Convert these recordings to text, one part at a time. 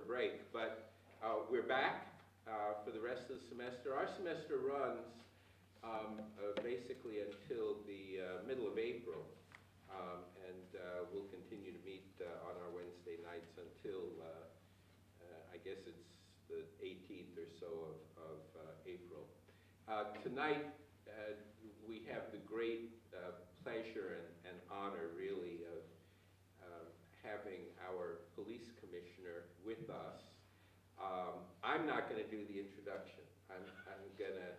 break, but we're back for the rest of the semester. Our semester runs basically until the middle of April, and we'll continue to meet on our Wednesday nights until I guess it's the 18th or so of April. Tonight, we have the great pleasure and honor, really, of having our police commissioner with us. I'm not going to do the introduction. I'm going to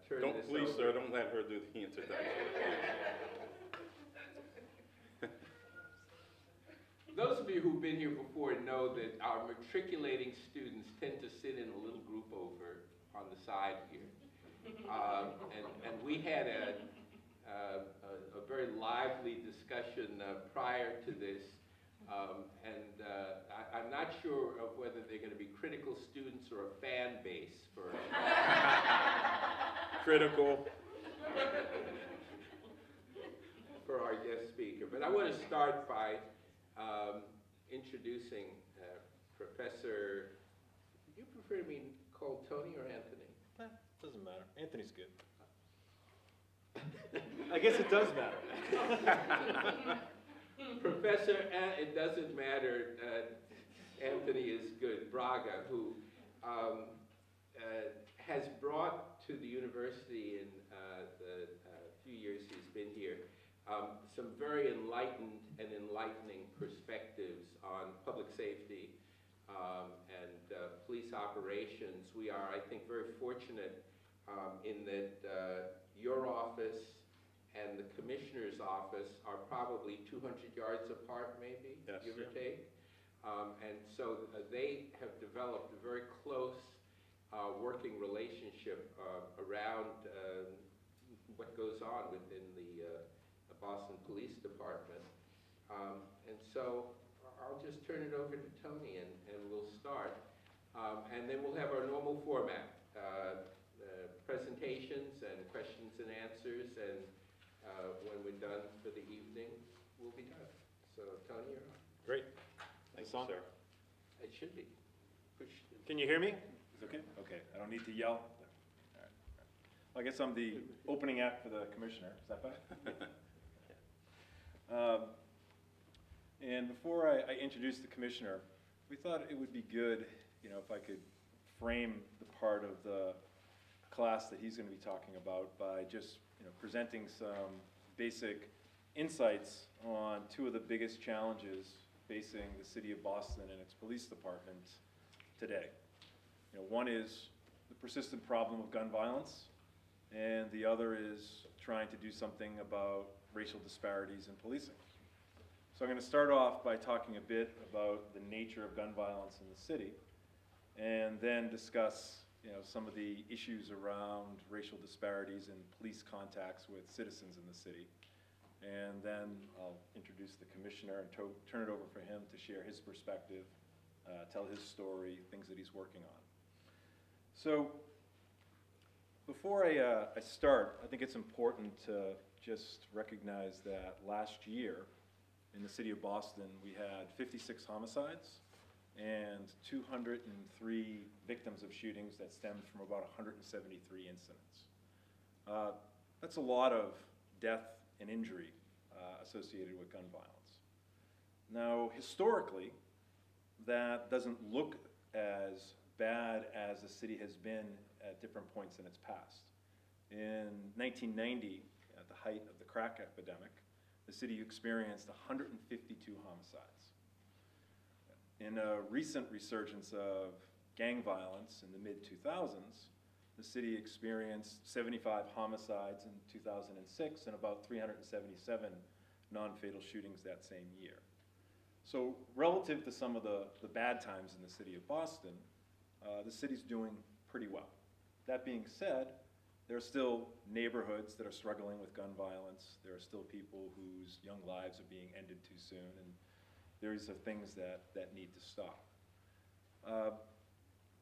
turn this over. Please, sir, don't let her do the introduction. Those of you who've been here before know that our matriculating students tend to sit in a little group over on the side here. And we had a very lively discussion prior to this, I'm not sure of whether they're going to be critical students or a fan base for critical for our guest speaker. But I want to start by introducing Professor. Do you prefer to be called Tony or Anthony? Doesn't matter. Anthony's good. I guess it does matter. Professor, it doesn't matter, Anthony is good, Braga, who has brought to the university in the few years he's been here some very enlightened and enlightening perspectives on public safety and police operations. We are, I think, very fortunate in that your office and the commissioner's office are probably 200 yards apart, maybe, yes, give or take. And so they have developed a very close working relationship around what goes on within the Boston Police Department. And so I'll just turn it over to Tony and we'll start. And then we'll have our normal format, presentations and questions and answers, and when we're done for the evening, we'll be done. So, Tony, you're on. Great. Thanks, sir. It should be. Push. Can you hear me? Is it okay? Okay. I don't need to yell. All right. Well, I guess I'm the opening act for the commissioner. Is that fine? And before I introduce the commissioner, we thought it would be good, if I could frame the part of the class that he's going to be talking about by just presenting some basic insights on two of the biggest challenges facing the city of Boston and its police department today. One is the persistent problem of gun violence, and the other is trying to do something about racial disparities in policing. So I'm going to start off by talking a bit about the nature of gun violence in the city, and then discuss some of the issues around racial disparities and police contacts with citizens in the city. And then I'll introduce the commissioner and turn it over for him to share his perspective, tell his story, things that he's working on. So before I start, I think it's important to just recognize that last year in the city of Boston, we had 56 homicides and 203 victims of shootings that stemmed from about 173 incidents. That's a lot of death and injury associated with gun violence. Now, historically, that doesn't look as bad as the city has been at different points in its past. In 1990, at the height of the crack epidemic, the city experienced 152 homicides. In a recent resurgence of gang violence in the mid-2000s, the city experienced 75 homicides in 2006 and about 377 non-fatal shootings that same year. So relative to some of the bad times in the city of Boston, the city's doing pretty well. That being said, there are still neighborhoods that are struggling with gun violence. There are still people whose young lives are being ended too soon, and these are things that need to stop.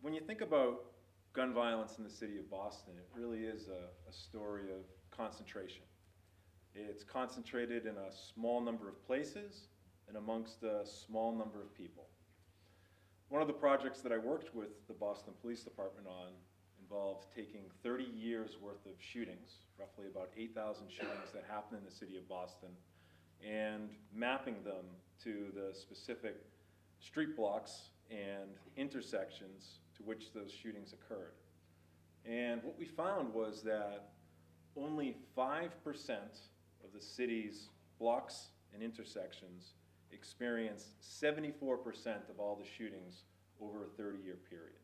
When you think about gun violence in the city of Boston, it really is a story of concentration. It's concentrated in a small number of places and amongst a small number of people. One of the projects that I worked with the Boston Police Department on involved taking 30 years worth of shootings, roughly about 8,000 shootings that happened in the city of Boston, and mapping them to the specific street blocks and intersections to which those shootings occurred. And what we found was that only 5% of the city's blocks and intersections experienced 74% of all the shootings over a 30-year period.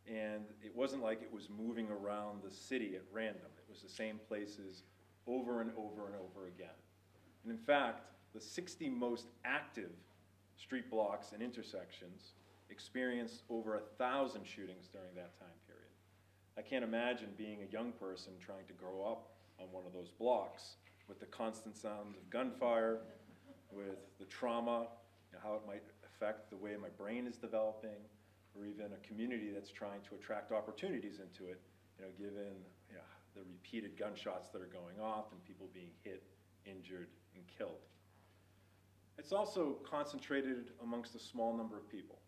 And it wasn't like it was moving around the city at random. It was the same places over and over and over again. And in fact, the 60 most active street blocks and intersections experienced over 1,000 shootings during that time period. I can't imagine being a young person trying to grow up on one of those blocks with the constant sounds of gunfire, with the trauma, how it might affect the way my brain is developing, or even a community that's trying to attract opportunities into it, given the repeated gunshots that are going off and people being hit, injured, and killed. It's also concentrated amongst a small number of people.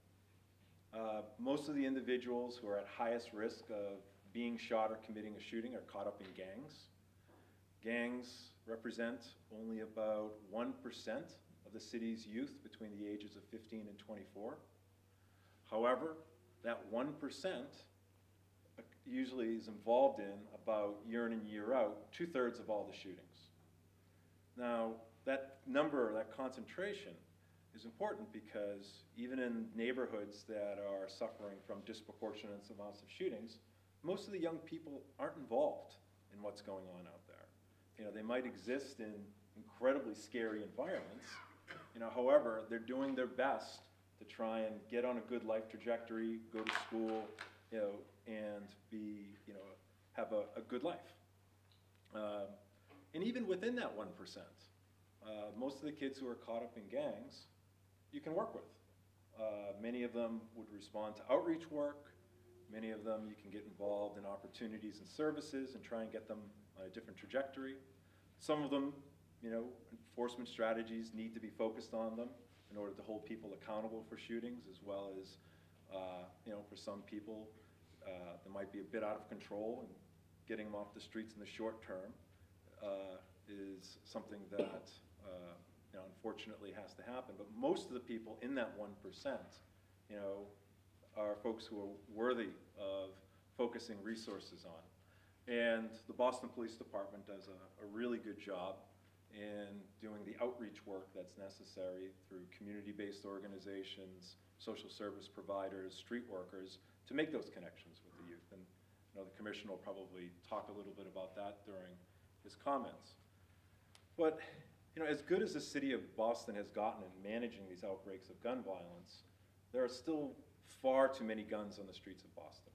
Most of the individuals who are at highest risk of being shot or committing a shooting are caught up in gangs. Gangs represent only about 1% of the city's youth between the ages of 15 and 24. However, that 1% usually is involved in about year in and year out 2/3 of all the shootings. Now, that number, that concentration, is important because even in neighborhoods that are suffering from disproportionate amounts of shootings, most of the young people aren't involved in what's going on out there. They might exist in incredibly scary environments. However, they're doing their best to try and get on a good life trajectory, go to school, and be, have a good life. And even within that 1%, most of the kids who are caught up in gangs, you can work with. Many of them would respond to outreach work. Many of them you can get involved in opportunities and services and try and get them on a different trajectory. Some of them, enforcement strategies need to be focused on them in order to hold people accountable for shootings, as well as, for some people, that might be a bit out of control, and getting them off the streets in the short term is something that unfortunately has to happen. But most of the people in that 1%, are folks who are worthy of focusing resources on. And the Boston Police Department does a really good job in doing the outreach work that's necessary through community-based organizations, social service providers, street workers, to make those connections with the youth. And the Commissioner will probably talk a little bit about that during his comments. But as good as the city of Boston has gotten in managing these outbreaks of gun violence, there are still far too many guns on the streets of Boston.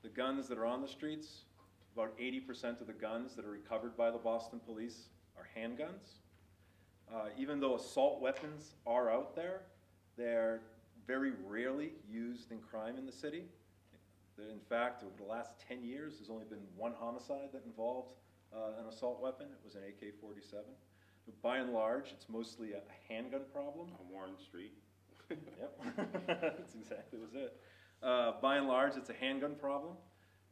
The guns that are on the streets, about 80% of the guns that are recovered by the Boston police are handguns. Even though assault weapons are out there, they're very rarely used in crime in the city. In fact, over the last 10 years, there's only been one homicide that involved an assault weapon. It was an AK-47. But by and large, it's mostly a handgun problem. On Warren Street. Yep, that's exactly was it. By and large, it's a handgun problem,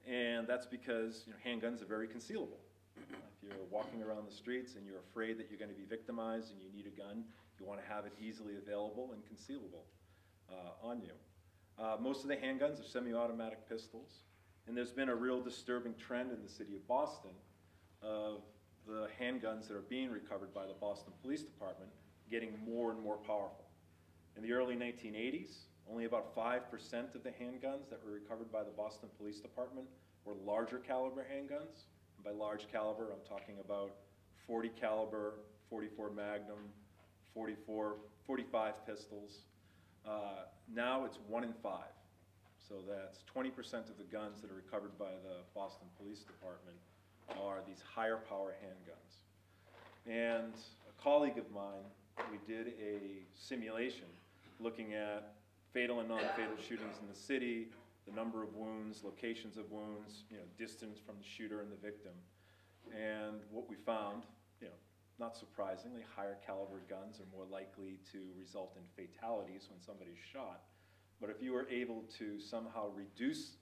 and that's because handguns are very concealable. If you're walking around the streets and you're afraid that you're going to be victimized and you need a gun, you want to have it easily available and concealable on you. Most of the handguns are semi-automatic pistols, and there's been a real disturbing trend in the city of Boston of the handguns that are being recovered by the Boston Police Department getting more and more powerful. In the early 1980s, only about 5% of the handguns that were recovered by the Boston Police Department were larger caliber handguns. And by large caliber, I'm talking about 40 caliber, 44 Magnum, 45 pistols. Now it's 1 in 5. So that's 20% of the guns that are recovered by the Boston Police Department are these higher power handguns. And a colleague of mine, we did a simulation looking at fatal and non-fatal shootings in the city, the number of wounds, locations of wounds, distance from the shooter and the victim. And what we found, not surprisingly, higher caliber guns are more likely to result in fatalities when somebody's shot. But if you were able to somehow reduce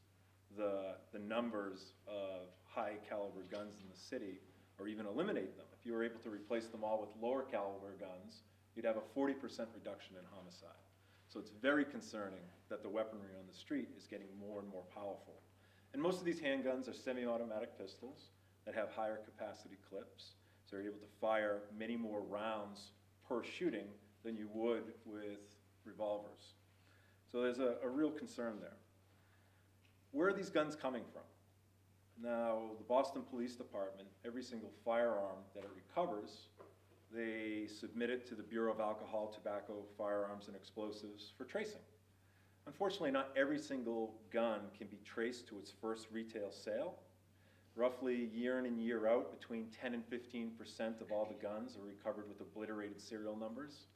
the numbers of high caliber guns in the city, or even eliminate them, if you were able to replace them all with lower caliber guns, you'd have a 40% reduction in homicide. So it's very concerning that the weaponry on the street is getting more and more powerful. And most of these handguns are semi-automatic pistols that have higher capacity clips, so you're able to fire many more rounds per shooting than you would with revolvers. So there's a real concern there. Where are these guns coming from? Now, the Boston Police Department, every single firearm that it recovers, they submit it to the Bureau of Alcohol, Tobacco, Firearms, and Explosives for tracing. Unfortunately, not every single gun can be traced to its first retail sale. Roughly year in and year out, between 10 and 15% of all the guns are recovered with obliterated serial numbers.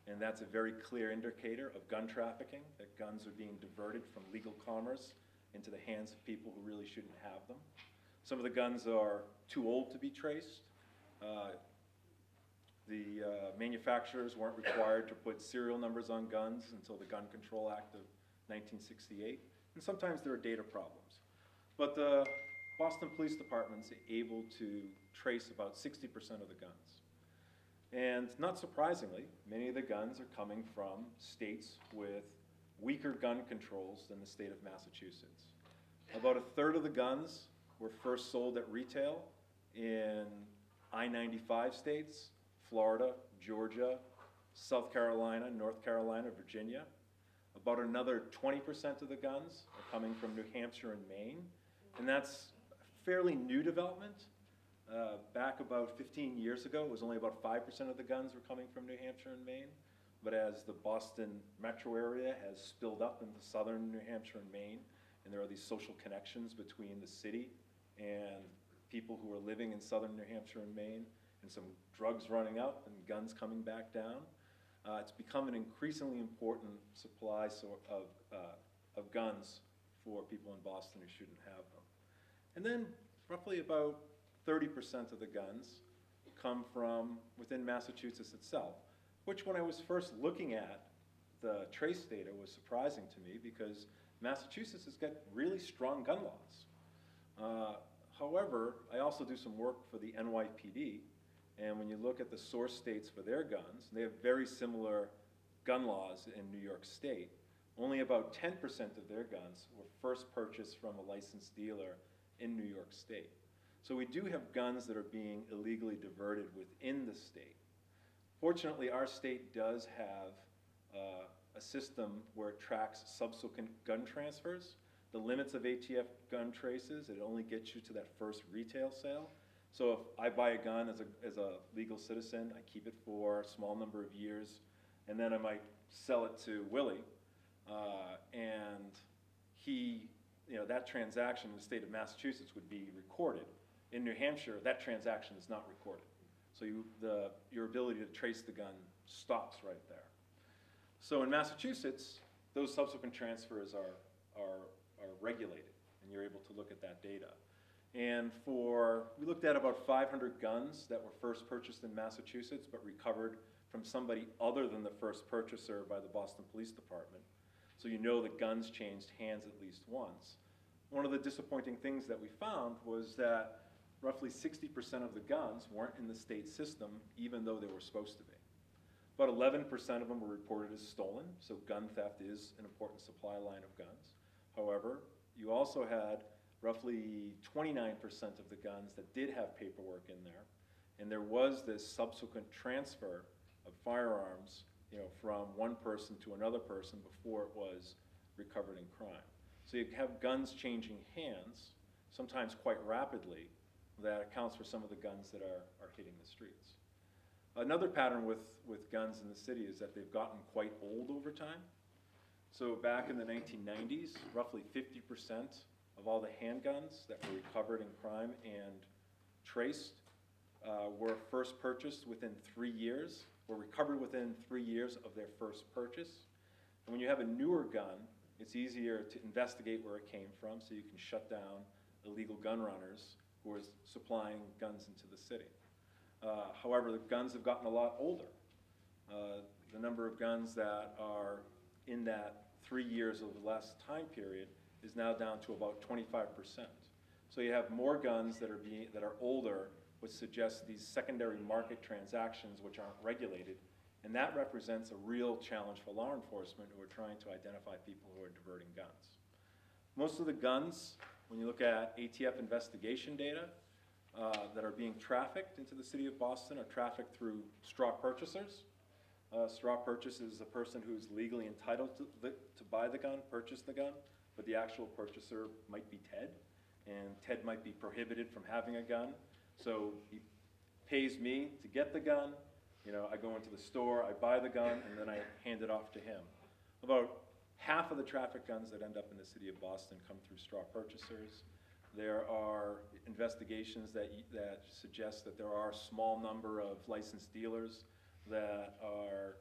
And that's a very clear indicator of gun trafficking, that guns are being diverted from legal commerce into the hands of people who really shouldn't have them. Some of the guns are too old to be traced. The manufacturers weren't required to put serial numbers on guns until the Gun Control Act of 1968. And sometimes there are data problems. But the Boston Police Department's able to trace about 60% of the guns. And not surprisingly, many of the guns are coming from states with weaker gun controls than the state of Massachusetts. About a third of the guns were first sold at retail in I-95 states, Florida, Georgia, South Carolina, North Carolina, Virginia. About another 20% of the guns are coming from New Hampshire and Maine, and that's a fairly new development. Back about 15 years ago, it was only about 5% of the guns were coming from New Hampshire and Maine, but as the Boston metro area has spilled up into southern New Hampshire and Maine, and there are these social connections between the city and people who are living in southern New Hampshire and Maine, and some drugs running up and guns coming back down, it's become an increasingly important supply of guns for people in Boston who shouldn't have them. And then roughly about 30% of the guns come from within Massachusetts itself, which when I was first looking at the trace data was surprising to me because Massachusetts has got really strong gun laws. However, I also do some work for the NYPD, and when you look at the source states for their guns, they have very similar gun laws in New York State. Only about 10% of their guns were first purchased from a licensed dealer in New York State. So we do have guns that are being illegally diverted within the state. Fortunately, our state does have a system where it tracks subsequent gun transfers. The limits of ATF gun traces, it only gets you to that first retail sale. So if I buy a gun as a legal citizen, I keep it for a small number of years, and then I might sell it to Willie, and that transaction in the state of Massachusetts would be recorded. In New Hampshire, that transaction is not recorded. So your ability to trace the gun stops right there. So in Massachusetts, those subsequent transfers are regulated, and you're able to look at that data. And we looked at about 500 guns that were first purchased in Massachusetts but recovered from somebody other than the first purchaser by the Boston Police Department. So you know that guns changed hands at least once. One of the disappointing things that we found was that roughly 60% of the guns weren't in the state system, even though they were supposed to be. About 11% of them were reported as stolen, so gun theft is an important supply line of guns. However, you also had roughly 29% of the guns that did have paperwork in there, and there was this subsequent transfer of firearms, from one person to another person before it was recovered in crime. So you have guns changing hands, sometimes quite rapidly, that accounts for some of the guns that are hitting the streets. Another pattern with guns in the city is that they've gotten quite old over time. So back in the 1990s, roughly 50% of all the handguns that were recovered in crime and traced were first purchased within 3 years, were recovered within 3 years of their first purchase. And when you have a newer gun, it's easier to investigate where it came from, so you can shut down illegal gun runners who are supplying guns into the city. However, the guns have gotten a lot older. The number of guns that are in that 3 years of the last time period is now down to about 25%. So you have more guns that are older, which suggests these secondary market transactions which aren't regulated, and that represents a real challenge for law enforcement who are trying to identify people who are diverting guns. Most of the guns, when you look at ATF investigation data, that are being trafficked into the city of Boston are trafficked through straw purchasers. Straw purchase is a person who's legally entitled to buy the gun, purchase the gun, but the actual purchaser might be Ted, and Ted might be prohibited from having a gun. So he pays me to get the gun. You know, I go into the store, I buy the gun, and then I hand it off to him. About half of the traffic guns that end up in the city of Boston come through straw purchasers. There are investigations that suggest that there are a small number of licensed dealers that are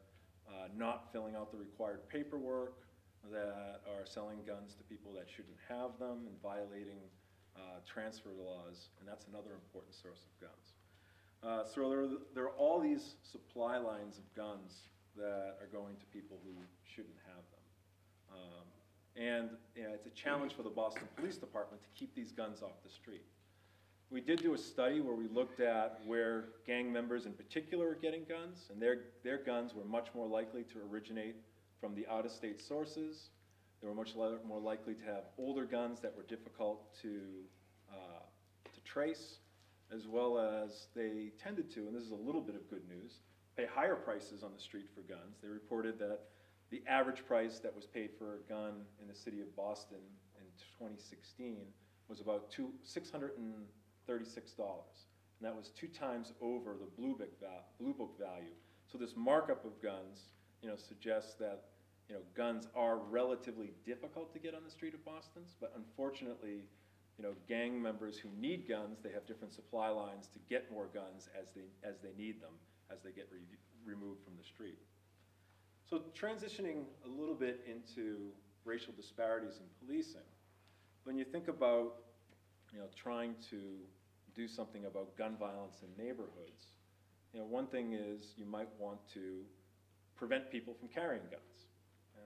not filling out the required paperwork, that are selling guns to people that shouldn't have them and violating transfer laws, and that's another important source of guns. So there are all these supply lines of guns that are going to people who shouldn't have them. And you know, it's a challenge for the Boston Police Department to keep these guns off the street. We did do a study where we looked at where gang members in particular are getting guns, and their guns were much more likely to originate from the out-of-state sources. They were much more likely to have older guns that were difficult to trace, as well as they tended to, and this is a little bit of good news, pay higher prices on the street for guns. They reported that the average price that was paid for a gun in the city of Boston in 2016 was about $636. And that was 2 times over the Blue Book value. So this markup of guns, you know, suggests that, you know, guns are relatively difficult to get on the street of Boston, but unfortunately, you know, gang members who need guns, they have different supply lines to get more guns as they need them, as they get removed from the street. So transitioning a little bit into racial disparities in policing, when you think about, you know, trying to do something about gun violence in neighborhoods, you know, one thing is you might want to prevent people from carrying guns.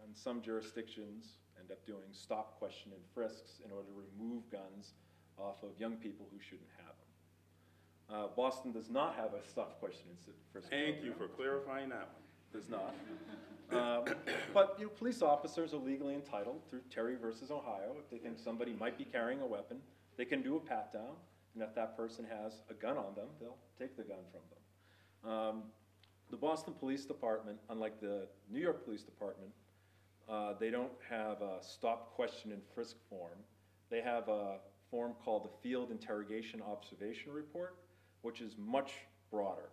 And some jurisdictions end up doing stop, question, and frisks in order to remove guns off of young people who shouldn't have them. Boston does not have a stop, question, and frisk program. Thank you for clarifying that one. Does not. But you know, police officers are legally entitled through Terry versus Ohio. If they think somebody might be carrying a weapon, they can do a pat-down, and if that person has a gun on them, they'll take the gun from them. The Boston Police Department, unlike the New York Police Department, they don't have a stop, question, and frisk form. They have a form called the Field Interrogation Observation Report, which is much broader,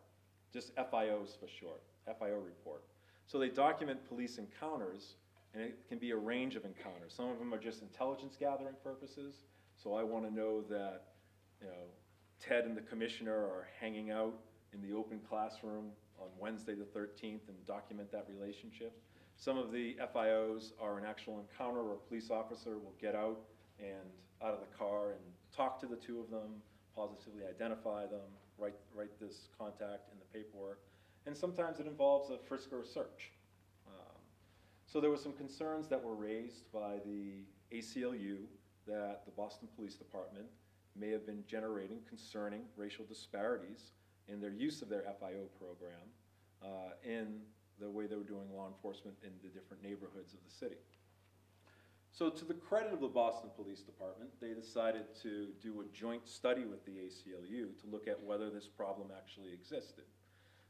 just FIOs for short, FIO report. So they document police encounters, and it can be a range of encounters. Some of them are just intelligence gathering purposes. So I want to know that, you know, Ted and the commissioner are hanging out in the open classroom on Wednesday the 13th and document that relationship. Some of the FIOs are an actual encounter where a police officer will get out of the car and talk to the two of them, positively identify them, write this contact in the paperwork. And sometimes it involves a frisk or a search. So there were some concerns that were raised by the ACLU that the Boston Police Department may have been generating concerning racial disparities in their use of their FIO program in the way they were doing law enforcement in the different neighborhoods of the city. So to the credit of the Boston Police Department, they decided to do a joint study with the ACLU to look at whether this problem actually existed.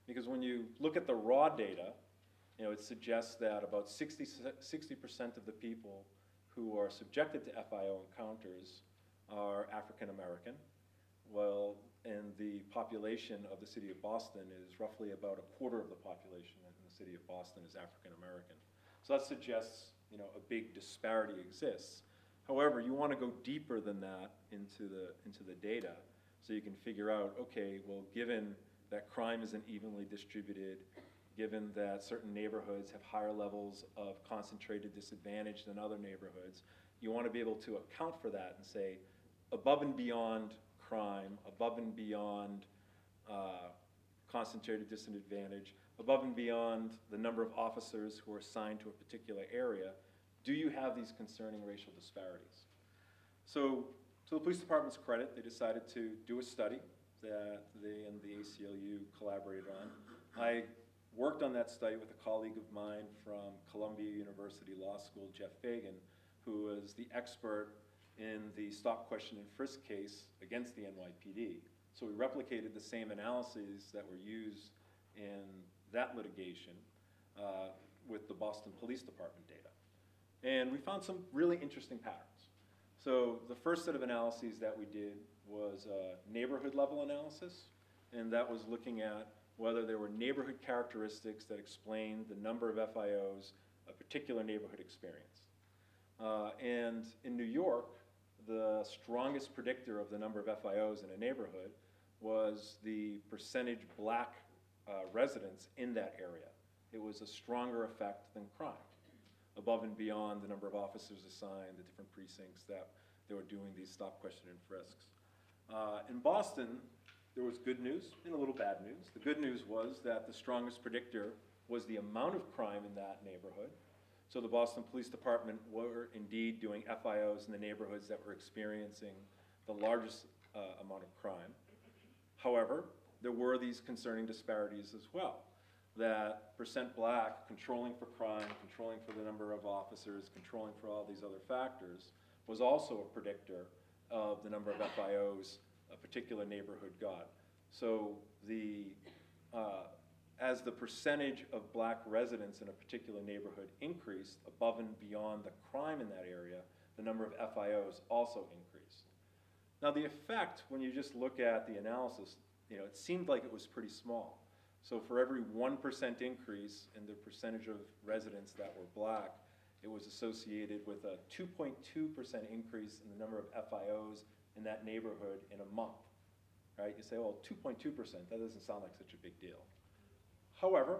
Because when you look at the raw data, you know, it suggests that about 60% of the people who are subjected to FIO encounters are African American, while and the population of the city of Boston is roughly about a quarter of the population in the city of Boston is African American. So that suggests, you know, a big disparity exists. However, you want to go deeper than that into the data, so you can figure out, okay, well, given that crime isn't evenly distributed, given that certain neighborhoods have higher levels of concentrated disadvantage than other neighborhoods, you want to be able to account for that and say, above and beyond crime, above and beyond concentrated disadvantage, above and beyond the number of officers who are assigned to a particular area, do you have these concerning racial disparities? So, to the police department's credit, they decided to do a study that they and the ACLU collaborated on. I worked on that study with a colleague of mine from Columbia University Law School, Jeff Fagan, who was the expert in the stop, question, and frisk case against the NYPD. So we replicated the same analyses that were used in that litigation with the Boston Police Department data. And we found some really interesting patterns. So the first set of analyses that we did was a neighborhood level analysis, and that was looking at whether there were neighborhood characteristics that explained the number of FIOs a particular neighborhood experienced. And in New York, the strongest predictor of the number of FIOs in a neighborhood was the percentage black residents in that area. It was a stronger effect than crime, above and beyond the number of officers assigned, the different precincts that they were doing these stop, question, and frisks. In Boston, there was good news and a little bad news. The good news was that the strongest predictor was the amount of crime in that neighborhood. So the Boston Police Department were indeed doing FIOs in the neighborhoods that were experiencing the largest amount of crime. However, there were these concerning disparities as well, that percent black, controlling for crime, controlling for the number of officers, controlling for all these other factors, was also a predictor of the number of FIOs a particular neighborhood got. So as the percentage of black residents in a particular neighborhood increased above and beyond the crime in that area, the number of FIOs also increased. Now the effect, when you just look at the analysis, it seemed like it was pretty small. So for every 1% increase in the percentage of residents that were black, it was associated with a 2.2% increase in the number of FIOs in that neighborhood in a month, right? You say, well, 2.2%, that doesn't sound like such a big deal. However,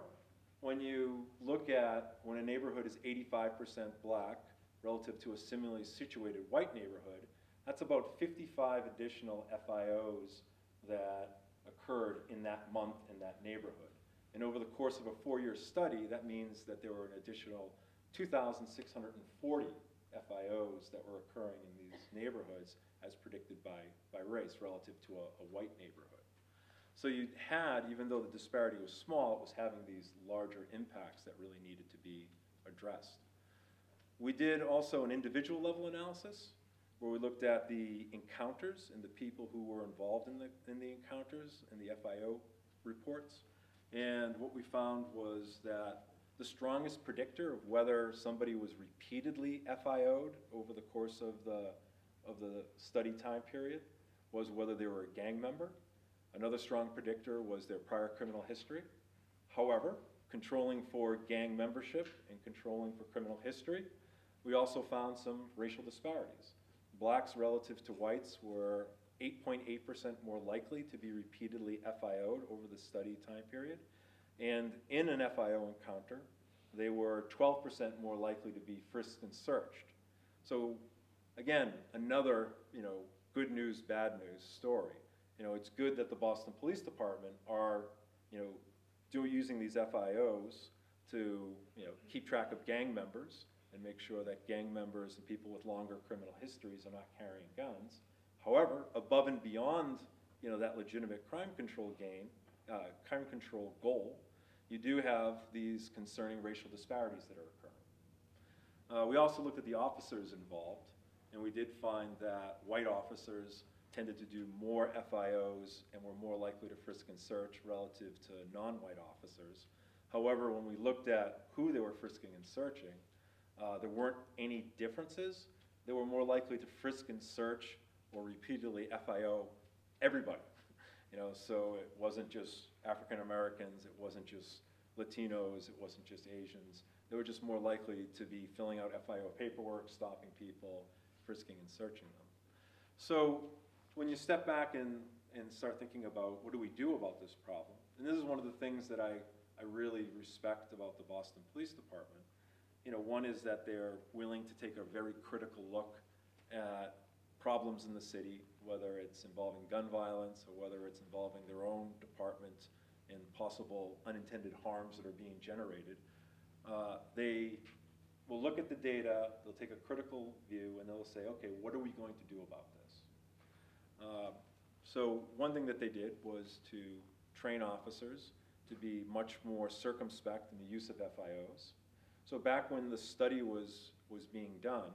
when you look at when a neighborhood is 85% black relative to a similarly situated white neighborhood, that's about 55 additional FIOs that occurred in that month in that neighborhood. And over the course of a 4-year study, that means that there were an additional 2,640 FIOs that were occurring in these neighborhoods as predicted by race relative to a white neighborhood. So you had, even though the disparity was small, it was having these larger impacts that really needed to be addressed. We did also an individual level analysis where we looked at the encounters and the people who were involved in the encounters and the FIO reports. And what we found was that the strongest predictor of whether somebody was repeatedly FIO'd over the course of the study time period was whether they were a gang member. Another strong predictor was their prior criminal history. However, controlling for gang membership and controlling for criminal history, we also found some racial disparities. Blacks relative to whites were 8.8% more likely to be repeatedly FIO'd over the study time period. And in an FIO encounter, they were 12% more likely to be frisked and searched. So again, another good news, bad news story. It's good that the Boston Police Department are using these FIOs to keep track of gang members and make sure that gang members and people with longer criminal histories are not carrying guns. However, above and beyond that legitimate crime control goal, you do have these concerning racial disparities that are occurring. We also looked at the officers involved, and we did find that white officers tended to do more FIOs and were more likely to frisk and search relative to non-white officers. However, when we looked at who they were frisking and searching, there weren't any differences. They were more likely to frisk and search or repeatedly FIO everybody. So it wasn't just African Americans, it wasn't just Latinos, it wasn't just Asians. They were just more likely to be filling out FIO paperwork, stopping people, frisking and searching them. So when you step back and start thinking about what do we do about this problem, and this is one of the things that I really respect about the Boston Police Department. One is that they're willing to take a very critical look at problems in the city, whether it's involving gun violence or whether it's involving their own department and possible unintended harms that are being generated, they will look at the data, they'll take a critical view, and they'll say, okay, what are we going to do about this? So one thing that they did was to train officers to be much more circumspect in the use of FIOs. So back when the study was being done,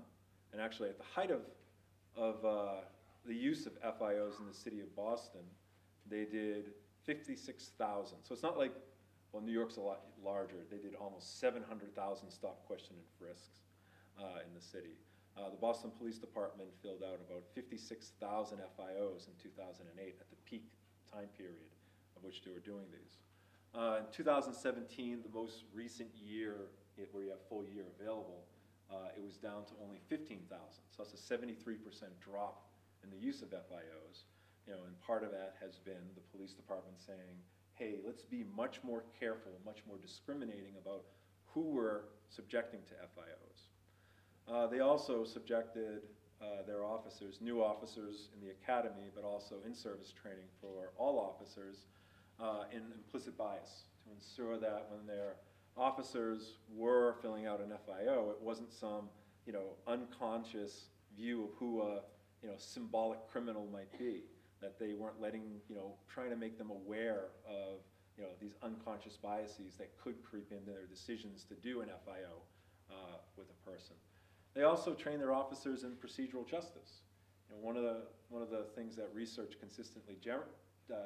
and actually at the height of the use of FIOs in the city of Boston, they did 56,000. So it's not like, well, New York's a lot larger. They did almost 700,000 stop, question, and frisks in the city. The Boston Police Department filled out about 56,000 FIOs in 2008 at the peak time period of which they were doing these. In 2017, the most recent year where you have full year available, it was down to only 15,000. So that's a 73% drop in the use of FIOs. And part of that has been the police department saying, hey, let's be much more careful, much more discriminating about who we're subjecting to FIOs. They also subjected their officers, new officers in the academy, but also in-service training for all officers, in implicit bias to ensure that when their officers were filling out an FIO, it wasn't some, unconscious view of who a, symbolic criminal might be, that they weren't letting, trying to make them aware of, these unconscious biases that could creep into their decisions to do an FIO with a person. They also train their officers in procedural justice. One of the things that research consistently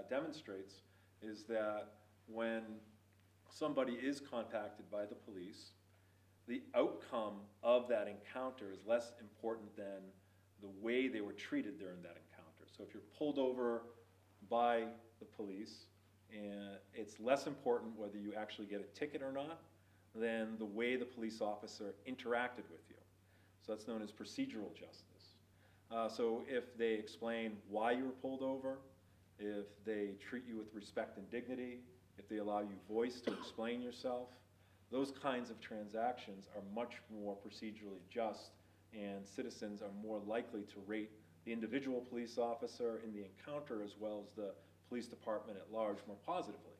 demonstrates is that when somebody is contacted by the police, the outcome of that encounter is less important than the way they were treated during that encounter. So if you're pulled over by the police, and it's less important whether you actually get a ticket or not than the way the police officer interacted with you. So that's known as procedural justice. So if they explain why you were pulled over, if they treat you with respect and dignity, if they allow you voice to explain yourself, those kinds of transactions are much more procedurally just, and citizens are more likely to rate the individual police officer in the encounter as well as the police department at large more positively.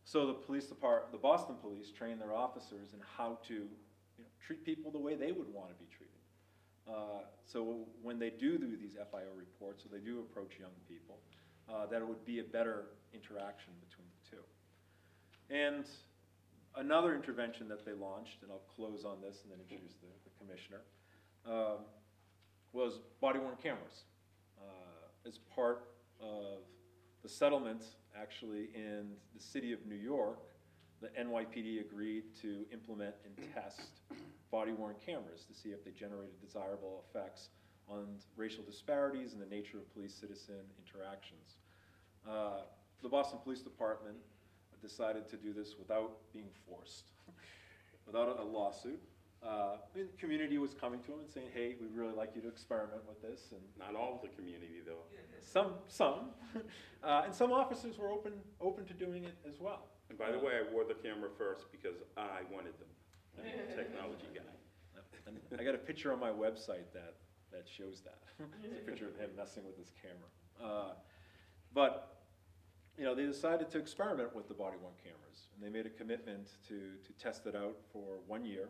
So the Boston Police train their officers in how to treat people the way they would want to be treated. So when they do these FIO reports, or they do approach young people, that it would be a better interaction between the two. And another intervention that they launched, and I'll close on this and then introduce the commissioner, was body-worn cameras. As part of the settlement, actually, in the city of New York, the NYPD agreed to implement and test body-worn cameras to see if they generated desirable effects on racial disparities and the nature of police-citizen interactions. The Boston Police Department decided to do this without being forced, without a lawsuit. The community was coming to them and saying, hey, we'd really like you to experiment with this. And Not all of the community, though. Some. And some officers were open to doing it as well. And by the way, I wore the camera first because I wanted them. I'm a technology guy. And I got a picture on my website that shows that. It's a picture of him messing with his camera. But they decided to experiment with the body-worn cameras, and they made a commitment to test it out for 1 year.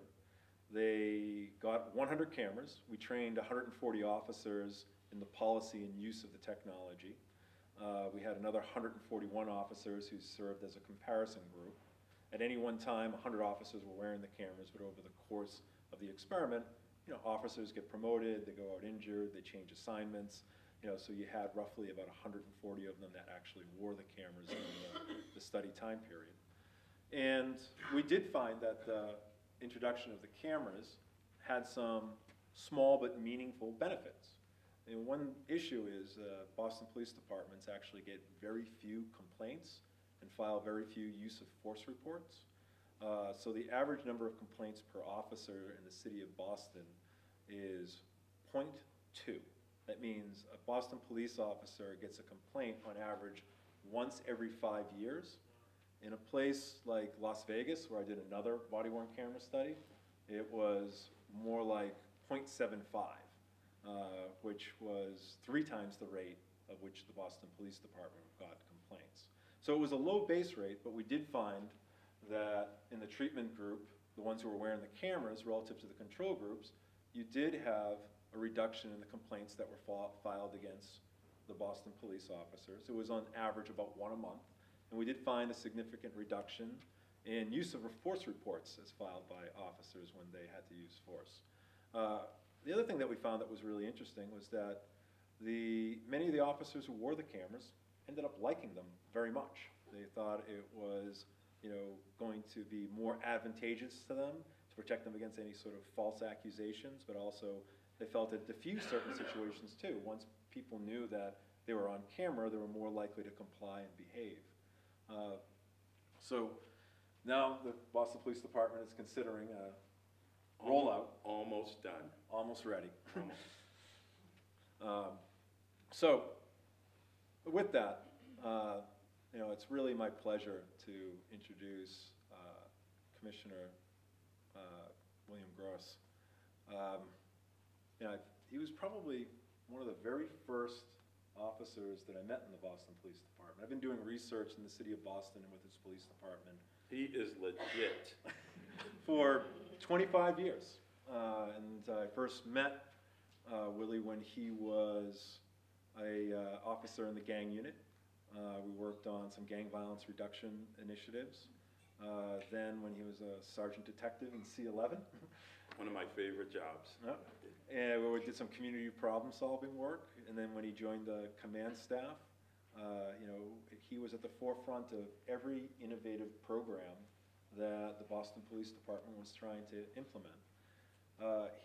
They got 100 cameras. We trained 140 officers in the policy and use of the technology. We had another 141 officers who served as a comparison group. At any one time, 100 officers were wearing the cameras, but over the course of the experiment, officers get promoted, they go out injured, they change assignments. So you had roughly about 140 of them that actually wore the cameras in the study time period. And we did find that the introduction of the cameras had some small but meaningful benefits. And one issue is Boston Police Departments actually get very few complaints and file very few use of force reports. So the average number of complaints per officer in the city of Boston is 0.2. That means a Boston police officer gets a complaint on average once every 5 years. In a place like Las Vegas, where I did another body-worn camera study, it was more like 0.75, which was 3 times the rate of which the Boston Police Department got complaints. So it was a low base rate, but we did find that in the treatment group, the ones who were wearing the cameras relative to the control groups, you did have a reduction in the complaints that were filed against the Boston police officers. It was on average about 1 a month. And we did find a significant reduction in use of force reports as filed by officers when they had to use force. The other thing that we found that was really interesting was that many of the officers who wore the cameras ended up liking them very much. They thought it was, going to be more advantageous to them to protect them against any sort of false accusations, but also they felt it diffused certain situations too. Once people knew that they were on camera, they were more likely to comply and behave. So now the Boston Police Department is considering a rollout. Almost done. Almost ready. Almost. So with that, it's really my pleasure to introduce Commissioner William Gross. He was probably one of the very first officers that I met in the Boston Police Department. I've been doing research in the city of Boston and with its police department. He is legit. For 25 years. And I first met Willie when he was a officer in the gang unit. We worked on some gang violence reduction initiatives. Then when he was a sergeant detective in C11. One of my favorite jobs. And we did some community problem solving work. And then when he joined the command staff, he was at the forefront of every innovative program that the Boston Police Department was trying to implement.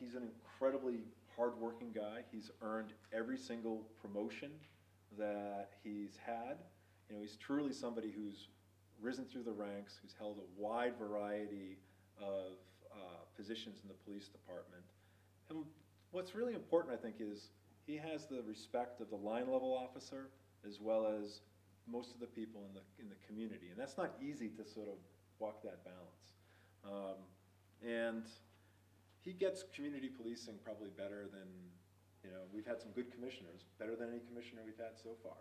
He's an incredibly hardworking guy. He's earned every single promotion that he's had. He's truly somebody who's risen through the ranks, who's held a wide variety of positions in the police department. And what's really important, I think, is he has the respect of the line level officer as well as most of the people in the community. And that's not easy to sort of walk that balance. And he gets community policing probably better than, we've had some good commissioners, better than any commissioner we've had so far.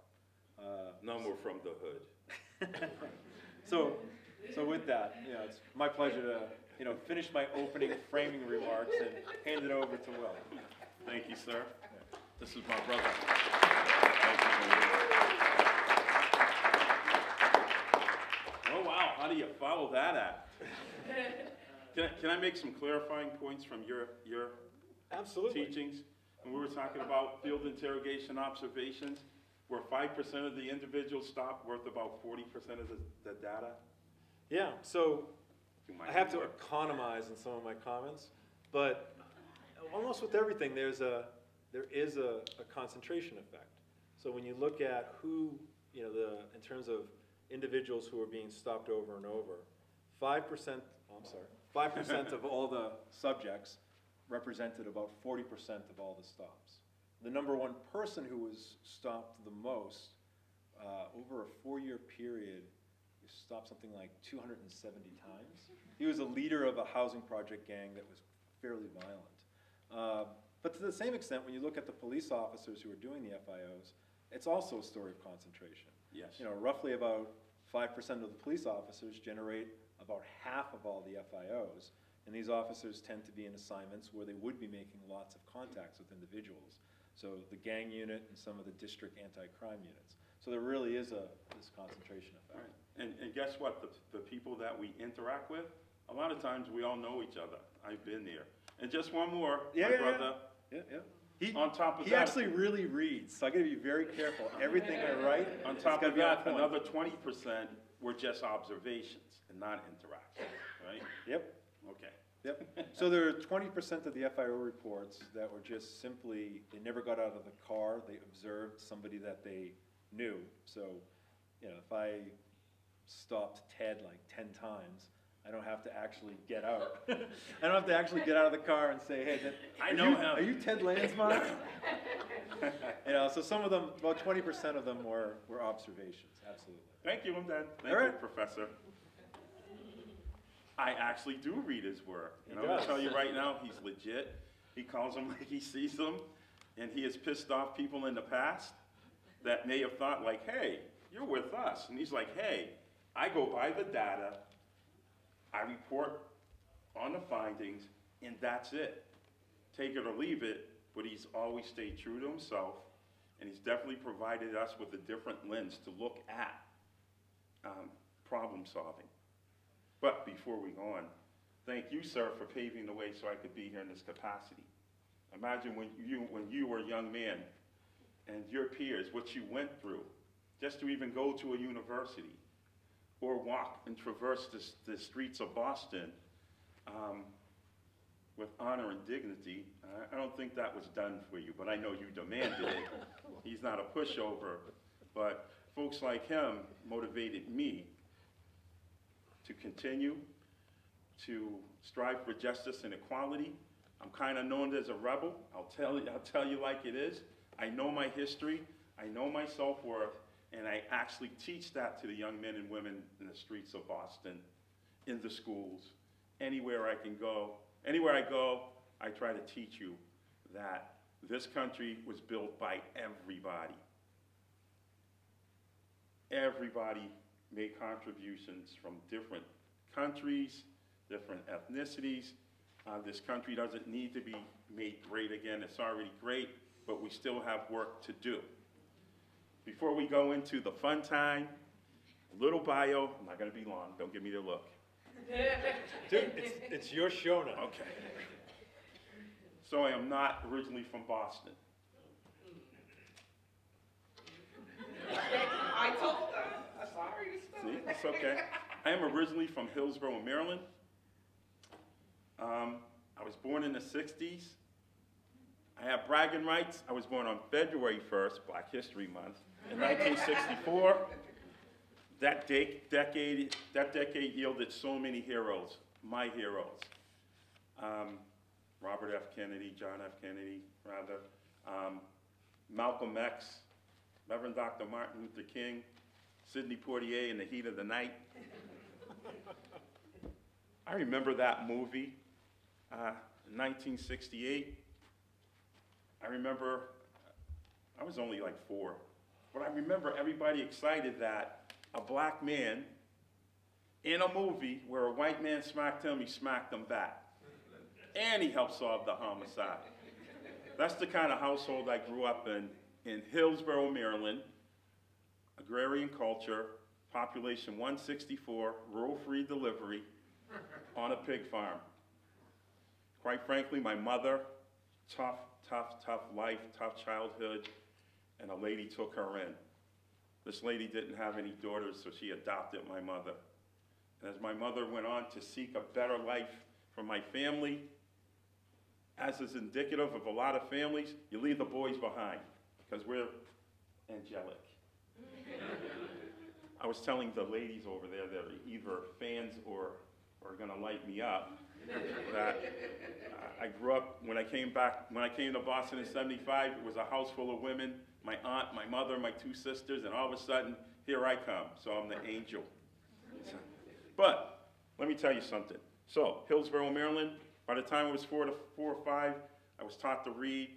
None were from the hood. So with that, it's my pleasure to, finish my opening framing remarks and hand it over to Will. Thank you, sir. Yeah. This is my brother. Oh, wow, how do you follow that act? Can I make some clarifying points from your Absolutely. teachings? And we were talking about field interrogation observations, where 5% of the individuals stopped worth about 40% of the data. Yeah, so I have to economize in some of my comments, but almost with everything, there is a concentration effect. So when you look at who, in terms of individuals who are being stopped over and over, 5% of all the subjects represented about 40% of all the stops. The number one person who was stopped the most, over a 4-year period, he stopped something like 270 times. He was a leader of a housing project gang that was fairly violent. But to the same extent, when you look at the police officers who are doing the FIOs, it's also a story of concentration. Yes. Roughly about 5% of the police officers generate about half of all the FIOs, and these officers tend to be in assignments where they would be making lots of contacts with individuals. So the gang unit and some of the district anti-crime units. So there really is this concentration effect. Right. And guess what? The people that we interact with, a lot of times we all know each other. I've been there. And just one more, my brother. Yeah. On top of that, he actually really reads, so I gotta be very careful. Everything I write, on top of that, another 20% were just observations and not interactions, right? Yep. Okay. Yep. So there are 20% of the FIO reports that were just simply, they never got out of the car, they observed somebody that they knew. So, if I stopped Ted like 10 times, I don't have to actually get out. I don't have to actually get out of the car and say, hey, I know him. Are you Ted Lansmont? So some of them, about 20% of them were observations, absolutely. Thank you, I'm done. Thank you, Professor. I actually do read his work. And I'm going to tell you right now, he's legit. He calls them like he sees them. And he has pissed off people in the past that may have thought like, hey, you're with us. And he's like, hey, I go by the data, I report on the findings, and that's it. Take it or leave it, but he's always stayed true to himself, and he's definitely provided us with a different lens to look at problem solving. But before we go on, thank you, sir, for paving the way so I could be here in this capacity. Imagine when you were a young man and your peers, what you went through, just to even go to a university or walk and traverse the streets of Boston with honor and dignity. I don't think that was done for you, but I know you demanded it. He's not a pushover, but folks like him motivated me to continue to strive for justice and equality. I'm kind of known as a rebel. I'll tell you like it is. I know my history, I know my self-worth, and I actually teach that to the young men and women in the streets of Boston, in the schools, anywhere I can go. Anywhere I go, I try to teach you that this country was built by everybody. Everybody made contributions from different countries, different ethnicities. This country doesn't need to be made great again. It's already great, but we still have work to do. Before we go into the fun time, a little bio. I'm not going to be long. Don't give me the look. Dude, it's your show now. Okay. So I am not originally from Boston. I told them. Sorry. See, it's okay. I am originally from Hillsborough, Maryland. I was born in the 60s. I have bragging rights. I was born on February 1st, Black History Month, in 1964. That decade yielded so many heroes, my heroes. Robert F. Kennedy, John F. Kennedy, rather. Malcolm X, Reverend Dr. Martin Luther King, Sidney Poitier in the Heat of the Night. I remember that movie, 1968. I remember, I was only like 4, but I remember everybody excited that a black man in a movie where a white man smacked him, he smacked him back. And he helped solve the homicide. That's the kind of household I grew up in Hillsborough, Maryland. Agrarian culture, population 164, rural-free delivery on a pig farm. Quite frankly, my mother, tough life, tough childhood, and a lady took her in. This lady didn't have any daughters, so she adopted my mother. And as my mother went on to seek a better life for my family, as is indicative of a lot of families, you leave the boys behind, because we're angelic. I was telling the ladies over there that are either fans or are gonna light me up, that I grew up, when I came to Boston in '75, it was a house full of women, my aunt, my mother, my 2 sisters, and all of a sudden, here I come, so I'm the angel. But, let me tell you something. So, Hillsborough, Maryland, by the time I was 4 or 5, I was taught to read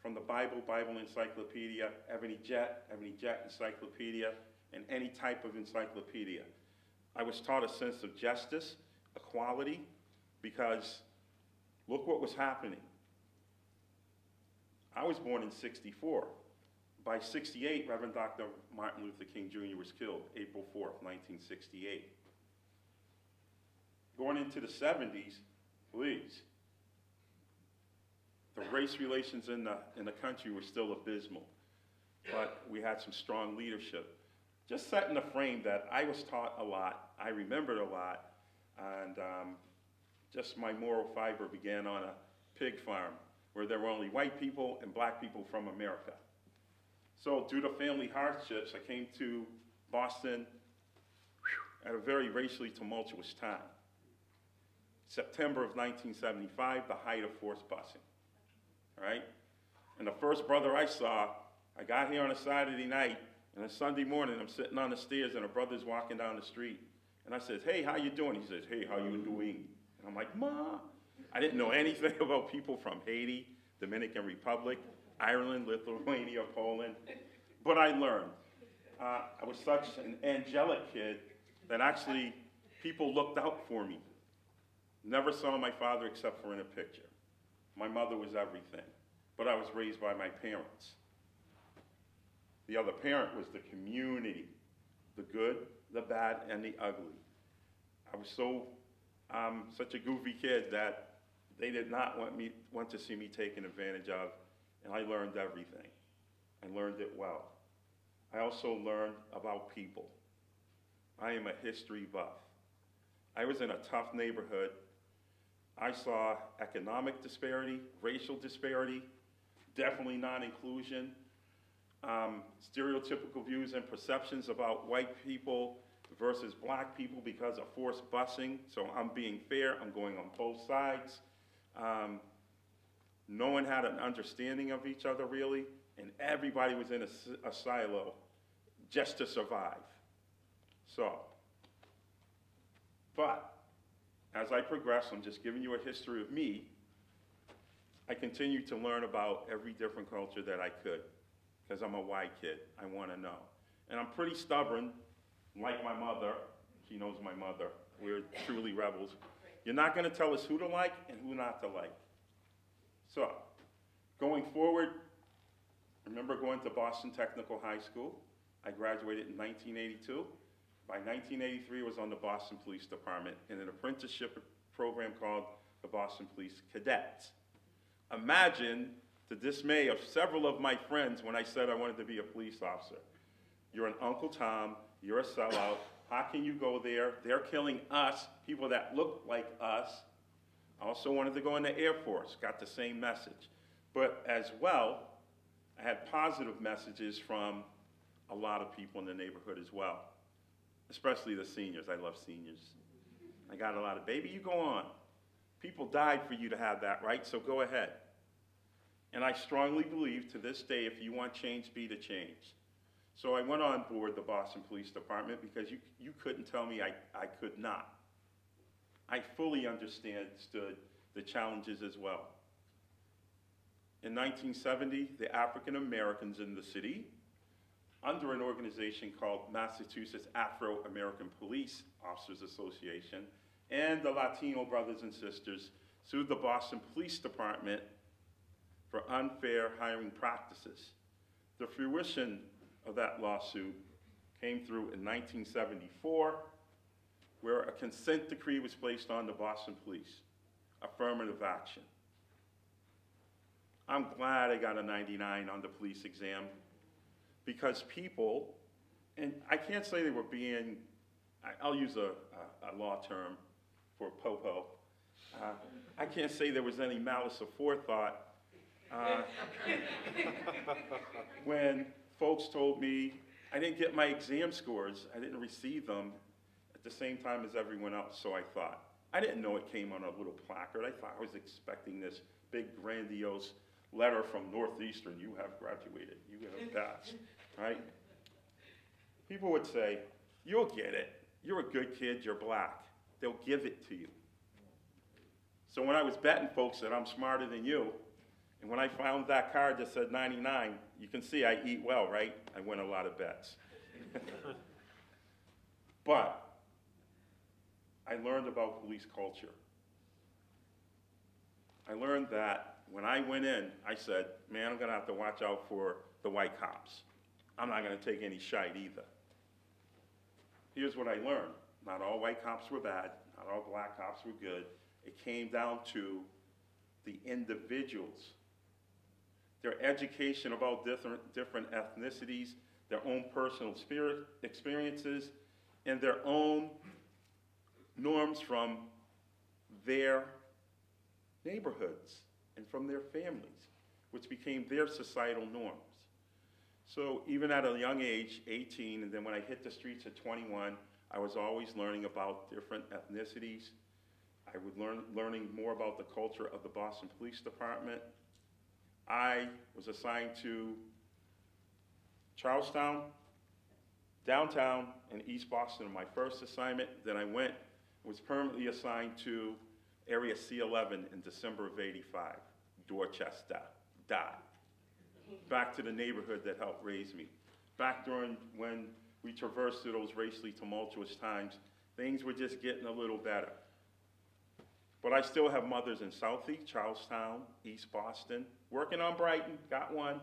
from the Bible Encyclopedia, Ebony Jet Encyclopedia, and any type of encyclopedia. I was taught a sense of justice, equality, because look what was happening. I was born in '64. By '68, Reverend Dr. Martin Luther King Jr. was killed, April 4th, 1968. Going into the '70s, please, the race relations in the country were still abysmal, but we had some strong leadership. Just setting the frame that I was taught a lot, I remembered a lot, and just my moral fiber began on a pig farm where there were only white people and black people from America. So due to family hardships, I came to Boston at a very racially tumultuous time. September of 1975, the height of forced busing, right? And the first brother I saw, I got here on a Saturday night, and a Sunday morning, I'm sitting on the stairs, and a brother's walking down the street. And I says, hey, how you doing? He says, hey, how you doing? And I'm like, Ma. I didn't know anything about people from Haiti, Dominican Republic, Ireland, Lithuania, Poland, but I learned. I was such an angelic kid that actually people looked out for me. Never saw my father except for in a picture. My mother was everything, but I was raised by my parents. The other parent was the community, the good, the bad, and the ugly. I was such a goofy kid that they did not want to see me taken advantage of, and I learned everything. I learned it well. I also learned about people. I am a history buff. I was in a tough neighborhood. I saw economic disparity, racial disparity, definitely non-inclusion, stereotypical views and perceptions about white people versus black people because of forced busing. So I'm being fair, I'm going on both sides. No one had an understanding of each other really, and everybody was in a silo just to survive. But as I progress, I'm just giving you a history of me. I continue to learn about every different culture that I could, because I'm a white kid. I want to know. And I'm pretty stubborn, like my mother. She knows my mother. We're truly rebels. You're not going to tell us who to like and who not to like. So, going forward, I remember going to Boston Technical High School. I graduated in 1982. By 1983, I was on the Boston Police Department in an apprenticeship program called the Boston Police Cadets. Imagine the dismay of several of my friends when I said I wanted to be a police officer. You're an Uncle Tom, you're a sellout, how can you go there? They're killing us, people that look like us. I also wanted to go in the Air Force, got the same message. But as well, I had positive messages from a lot of people in the neighborhood as well, especially the seniors. I love seniors. I got a lot of, baby, you go on. People died for you to have that right, so go ahead. And I strongly believe to this day, if you want change, be the change. So I went on board the Boston Police Department because you couldn't tell me I could not. I fully understood the challenges as well. In 1970, the African Americans in the city, under an organization called Massachusetts Afro-American Police Officers Association, and the Latino brothers and sisters sued the Boston Police Department for unfair hiring practices. The fruition of that lawsuit came through in 1974, where a consent decree was placed on the Boston Police, affirmative action. I'm glad I got a 99 on the police exam, because people, and I can't say they were being, I'll use a law term for popo. I can't say there was any malice aforethought when folks told me I didn't get my exam scores, I didn't receive them at the same time as everyone else, so I thought. I didn't know it came on a little placard. I thought I was expecting this big grandiose letter from Northeastern, you have graduated, you have passed, right? People would say, you'll get it. You're a good kid, you're black. They'll give it to you. So when I was betting folks that I'm smarter than you, and when I found that card that said 99, you can see I eat well, right? I win a lot of bets. But I learned about police culture. I learned that when I went in, I said, man, I'm gonna have to watch out for the white cops. I'm not gonna take any shite either. Here's what I learned. Not all white cops were bad, not all black cops were good. It came down to the individuals, their education about different ethnicities, their own personal experiences, and their own norms from their neighborhoods and from their families, which became their societal norms. So even at a young age, 18, and then when I hit the streets at 21, I was always learning about different ethnicities. I was learning more about the culture of the Boston Police Department. I was assigned to Charlestown, downtown, and East Boston on my first assignment. Then I was permanently assigned to Area C11 in December of '85, Dorchester, died. Back to the neighborhood that helped raise me. back during when we traversed through those racially tumultuous times, things were just getting a little better. But I still have mothers in Southie, Charlestown, East Boston, working on Brighton, got one.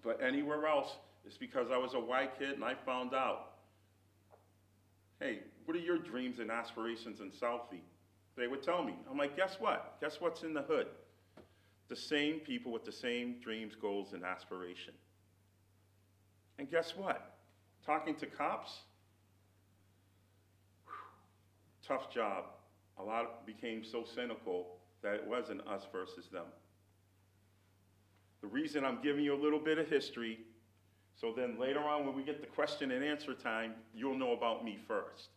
But anywhere else, it's because I was a white kid and I found out, hey, what are your dreams and aspirations in Southie? They would tell me. I'm like, guess what? Guess what's in the hood? The same people with the same dreams, goals, and aspiration. And guess what? Talking to cops, tough job. A lot became so cynical that it wasn't us versus them. The reason I'm giving you a little bit of history, so then later on when we get the question and answer time, you'll know about me first.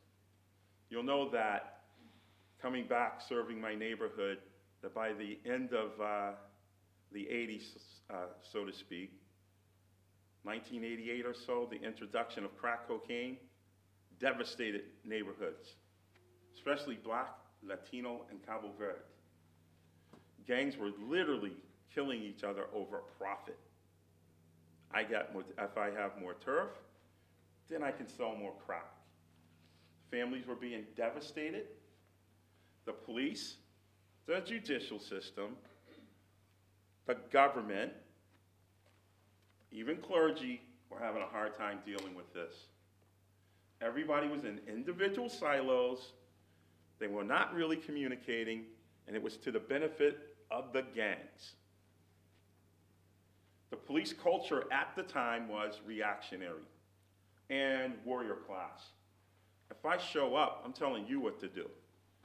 You'll know that coming back, serving my neighborhood, that by the end of the 80s, so to speak, 1988 or so, the introduction of crack cocaine devastated neighborhoods, especially Black, Latino, and Cabo Verde. Gangs were literally killing each other over profit. If I have more turf, then I can sell more crack. Families were being devastated. The police, the judicial system, the government, even clergy were having a hard time dealing with this. Everybody was in individual silos. They were not really communicating, and it was to the benefit of the gangs. The police culture at the time was reactionary and warrior class. If I show up, I'm telling you what to do.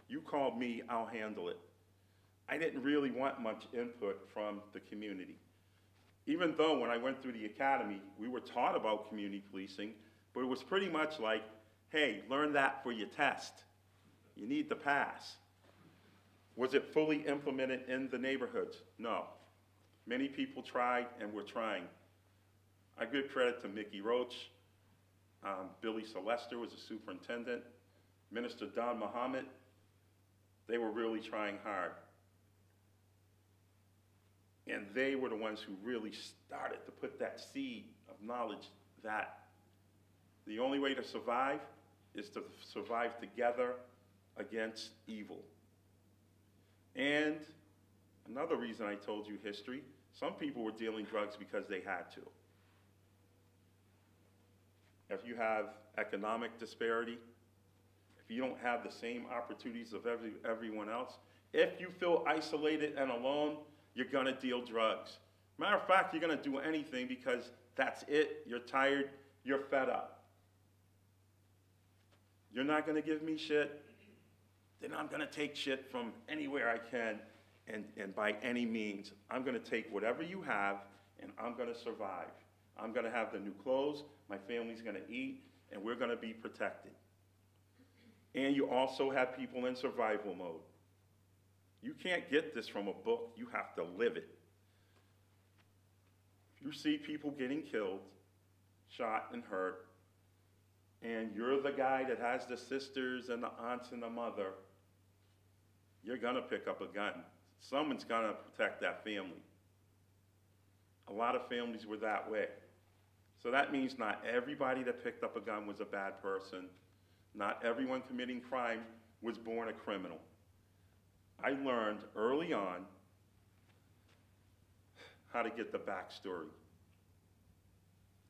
You call me, I'll handle it. I didn't really want much input from the community. Even though when I went through the academy, we were taught about community policing, but it was pretty much like, hey, learn that for your test. You need the pass. Was it fully implemented in the neighborhoods? No. Many people tried and were trying. I give credit to Mickey Roach. Billy Sylvester was a superintendent. Minister Don Muhammad. They were really trying hard. And they were the ones who really started to put that seed of knowledge that the only way to survive is to survive together against evil. And another reason I told you history, some people were dealing drugs because they had to. If you have economic disparity, if you don't have the same opportunities of everyone else, if you feel isolated and alone, you're gonna deal drugs. Matter of fact, you're gonna do anything because that's it, you're tired, you're fed up. You're not gonna give me shit, then I'm gonna take shit from anywhere I can and by any means. I'm gonna take whatever you have and I'm gonna survive. I'm gonna have the new clothes, my family's gonna eat, and we're gonna be protected. And you also have people in survival mode. You can't get this from a book, you have to live it. If you see people getting killed, shot and hurt, and you're the guy that has the sisters and the aunts and the mother, you're gonna pick up a gun. Someone's gonna protect that family. A lot of families were that way. So that means not everybody that picked up a gun was a bad person. Not everyone committing crime was born a criminal. I learned early on how to get the backstory.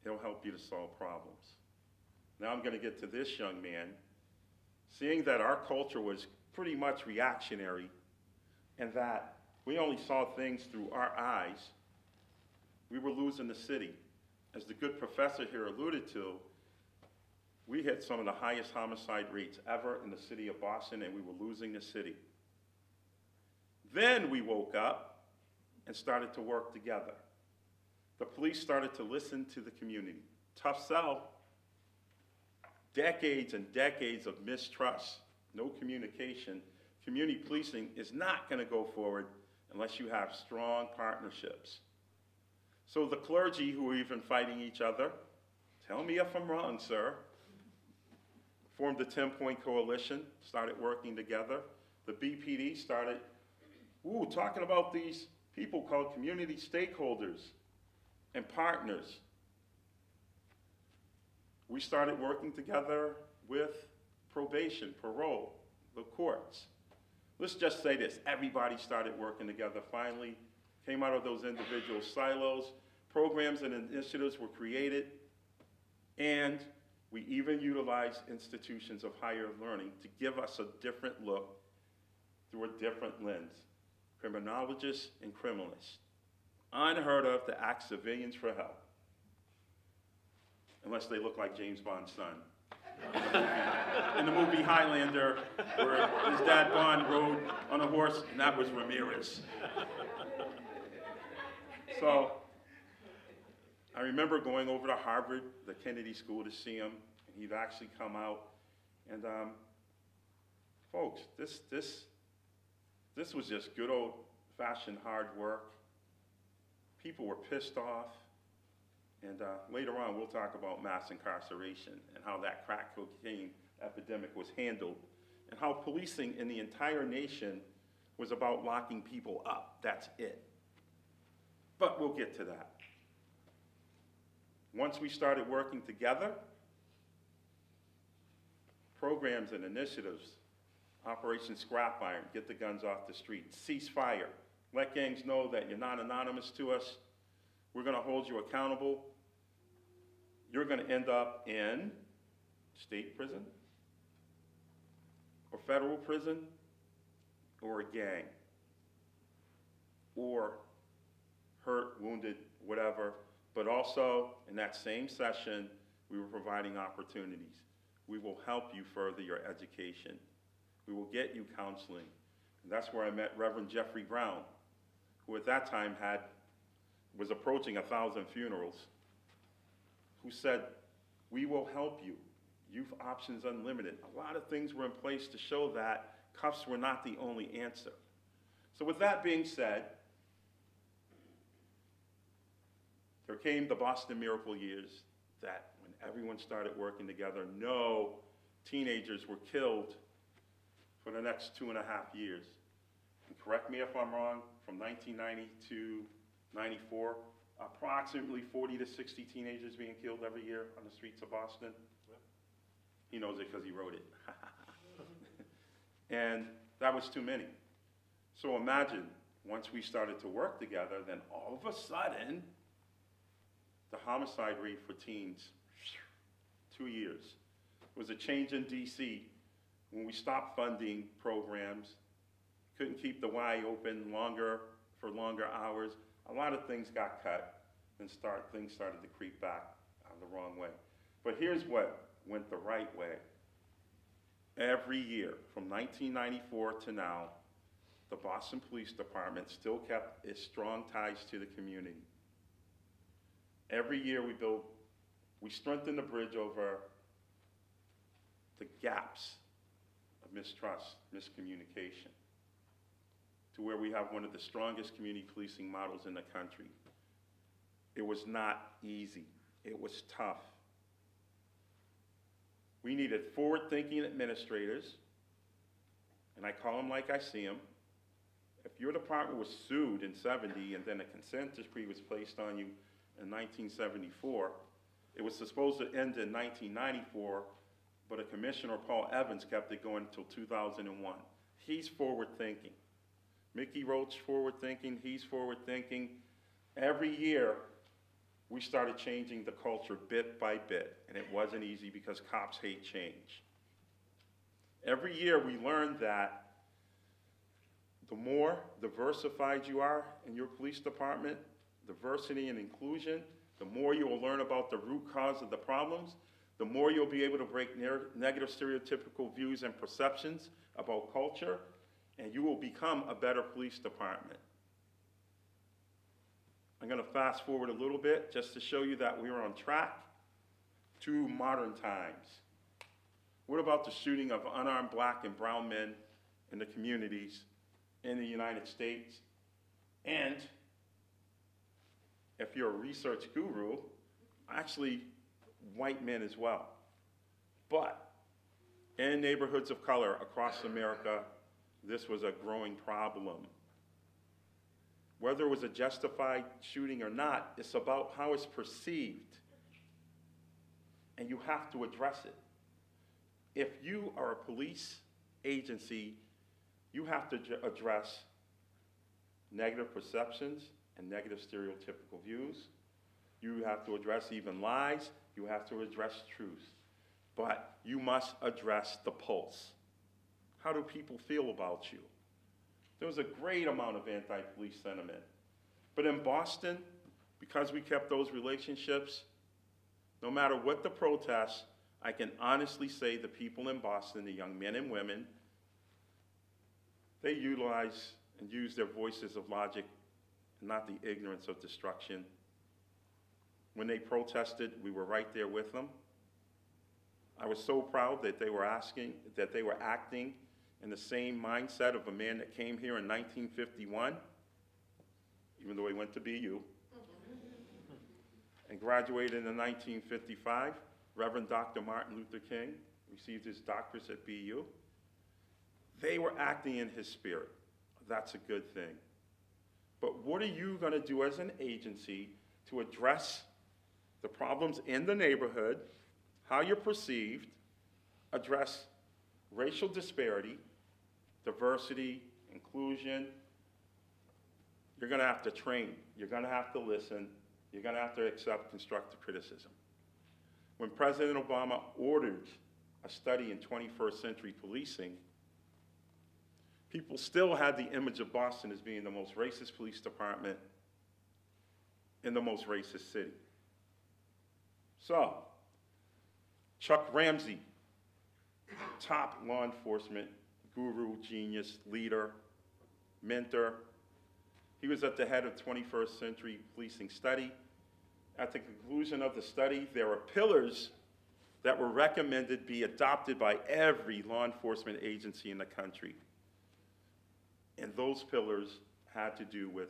It'll help you to solve problems. Now I'm going to get to this young man. Seeing that our culture was pretty much reactionary and that we only saw things through our eyes, we were losing the city. As the good professor here alluded to, we hit some of the highest homicide rates ever in the city of Boston, and we were losing the city. Then we woke up and started to work together. The police started to listen to the community. Tough sell. Decades and decades of mistrust, no communication. Community policing is not going to go forward unless you have strong partnerships. So the clergy who were even fighting each other, tell me if I'm wrong, sir, formed the 10-point coalition, started working together. The BPD started, talking about these people called community stakeholders and partners. We started working together with probation, parole, the courts. Let's just say this, everybody started working together finally, came out of those individual silos, programs and initiatives were created, and we even utilized institutions of higher learning to give us a different look through a different lens. Criminologists and criminalists. Unheard of to ask civilians for help. Unless they look like James Bond's son. In the movie Highlander, where his dad Bond rode on a horse, and that was Ramirez. So, I remember going over to Harvard, the Kennedy School, to see him, and he'd actually come out. And folks, this was just good old-fashioned hard work. People were pissed off. And later on, we'll talk about mass incarceration and how that crack cocaine epidemic was handled, and how policing in the entire nation was about locking people up. That's it. But we'll get to that. Once we started working together, programs and initiatives, Operation Scrap Iron, get the guns off the street, ceasefire, let gangs know that you're not anonymous to us, we're gonna hold you accountable, you're gonna end up in state prison, or federal prison, or a gang, or hurt, wounded, whatever. But also, in that same session, we were providing opportunities. We will help you further your education. We will get you counseling. And that's where I met Reverend Jeffrey Brown, who at that time was approaching 1,000 funerals, who said, we will help you. Youth Options Unlimited. A lot of things were in place to show that cuffs were not the only answer. So with that being said, there came the Boston Miracle years, that when everyone started working together, no teenagers were killed for the next 2.5 years. And correct me if I'm wrong, from 1990 to 94, approximately 40 to 60 teenagers being killed every year on the streets of Boston. Yep. He knows it because he wrote it. And that was too many. So imagine, once we started to work together, then all of a sudden, the homicide rate for teens, 2 years. It was a change in DC when we stopped funding programs, couldn't keep the Y open for longer hours. A lot of things got cut, and things started to creep back the wrong way. But here's what went the right way. Every year, from 1994 to now, the Boston Police Department still kept its strong ties to the community. Every year we strengthen the bridge over the gaps of mistrust, miscommunication, to where we have one of the strongest community policing models in the country. It was not easy. It was tough. We needed forward-thinking administrators, and I call them like I see them. If your department was sued in '70 and then a consent decree was placed on you in 1974, it was supposed to end in 1994, but a commissioner, Paul Evans, kept it going until 2001. He's forward-thinking. Mickey Roach, forward-thinking, he's forward-thinking. Every year, we started changing the culture bit by bit, and it wasn't easy because cops hate change. Every year, we learned that the more diversified you are in your police department, diversity and inclusion, the more you will learn about the root cause of the problems, the more you'll be able to break negative stereotypical views and perceptions about culture, and you will become a better police department. I'm going to fast forward a little bit just to show you that we are on track to modern times. What about the shooting of unarmed black and brown men in the communities in the United States? And if you're a research guru, actually white men as well. But in neighborhoods of color across America, this was a growing problem. Whether it was a justified shooting or not, it's about how it's perceived. and you have to address it. If you are a police agency, you have to address negative perceptions and negative stereotypical views. You have to address even lies. You have to address truths. But you must address the pulse. How do people feel about you? There was a great amount of anti-police sentiment. But in Boston, because we kept those relationships, no matter what the protests, I can honestly say the people in Boston, the young men and women, they utilize and use their voices of logic, not the ignorance of destruction. When they protested, we were right there with them. I was so proud that they were acting in the same mindset of a man that came here in 1951, even though he went to BU, and graduated in 1955. Reverend Dr. Martin Luther King received his doctorate at BU. They were acting in his spirit. That's a good thing. But what are you going to do as an agency to address the problems in the neighborhood, how you're perceived, address racial disparity, diversity, inclusion? You're going to have to train. You're going to have to listen. You're going to have to accept constructive criticism. When President Obama ordered a study in 21st century policing, people still had the image of Boston as being the most racist police department in the most racist city. So, Chuck Ramsey, top law enforcement guru, genius, leader, mentor, he was at the head of 21st century policing study. At the conclusion of the study, there were pillars that were recommended be adopted by every law enforcement agency in the country. And those pillars had to do with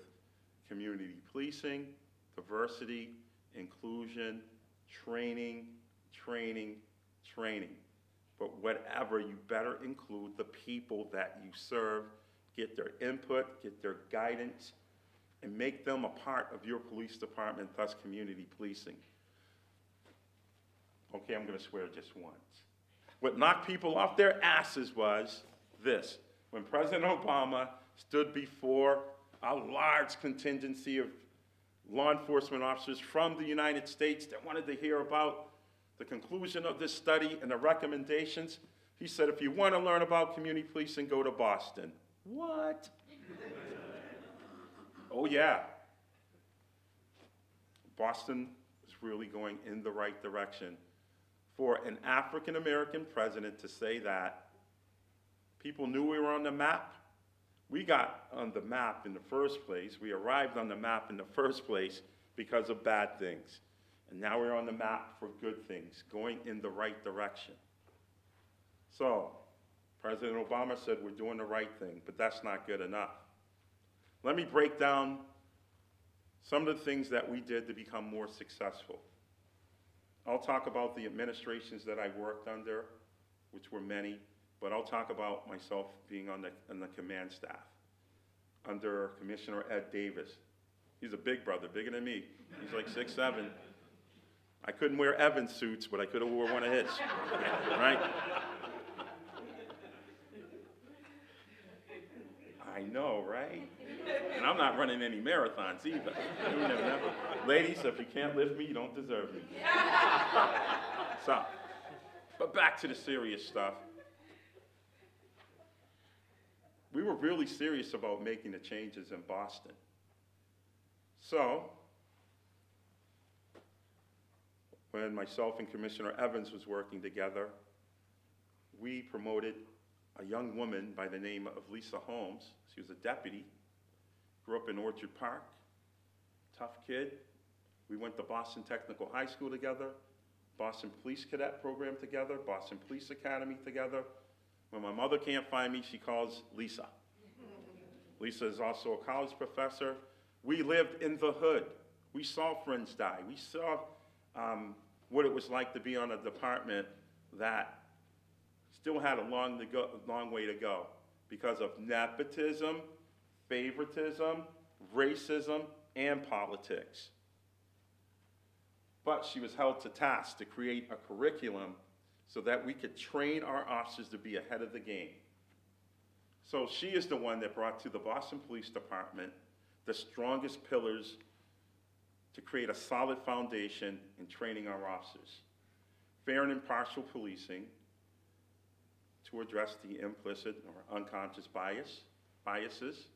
community policing, diversity, inclusion, training. But whatever, you better include the people that you serve, get their input, get their guidance, and make them a part of your police department, thus community policing. Okay, I'm going to swear just once. What knocked people off their asses was this. When President Obama stood before a large contingency of law enforcement officers from the United States that wanted to hear about the conclusion of this study and the recommendations, he said, if you want to learn about community policing, go to Boston. What? Oh, yeah. Boston is really going in the right direction. For an African-American president to say that, people knew we were on the map. We got on the map in the first place. We arrived on the map in the first place because of bad things. And now we're on the map for good things, going in the right direction. So, President Obama said we're doing the right thing, but that's not good enough. Let me break down some of the things that we did to become more successful. I'll talk about the administrations that I worked under, which were many, but I'll talk about myself being on the command staff under Commissioner Ed Davis. He's a big brother, bigger than me. He's like 6'7". I couldn't wear Evans suits, but I could have wore one of his, right? I know, right? And I'm not running any marathons either. You never know. Ladies, if you can't lift me, you don't deserve me. So, but back to the serious stuff. We were really serious about making the changes in Boston. So, when myself and Commissioner Evans was working together, we promoted a young woman by the name of Lisa Holmes. She was a deputy, grew up in Orchard Park, tough kid. We went to Boston Technical High School together, Boston Police Cadet Program together, Boston Police Academy together. When my mother can't find me, she calls Lisa. Lisa is also a college professor. We lived in the hood. We saw friends die. We saw what it was like to be on a department that still had a long way to go because of nepotism, favoritism, racism, and politics. but she was held to task to create a curriculum so that we could train our officers to be ahead of the game. So she is the one that brought to the Boston Police Department the strongest pillars to create a solid foundation in training our officers. Fair and impartial policing to address the implicit or unconscious biases.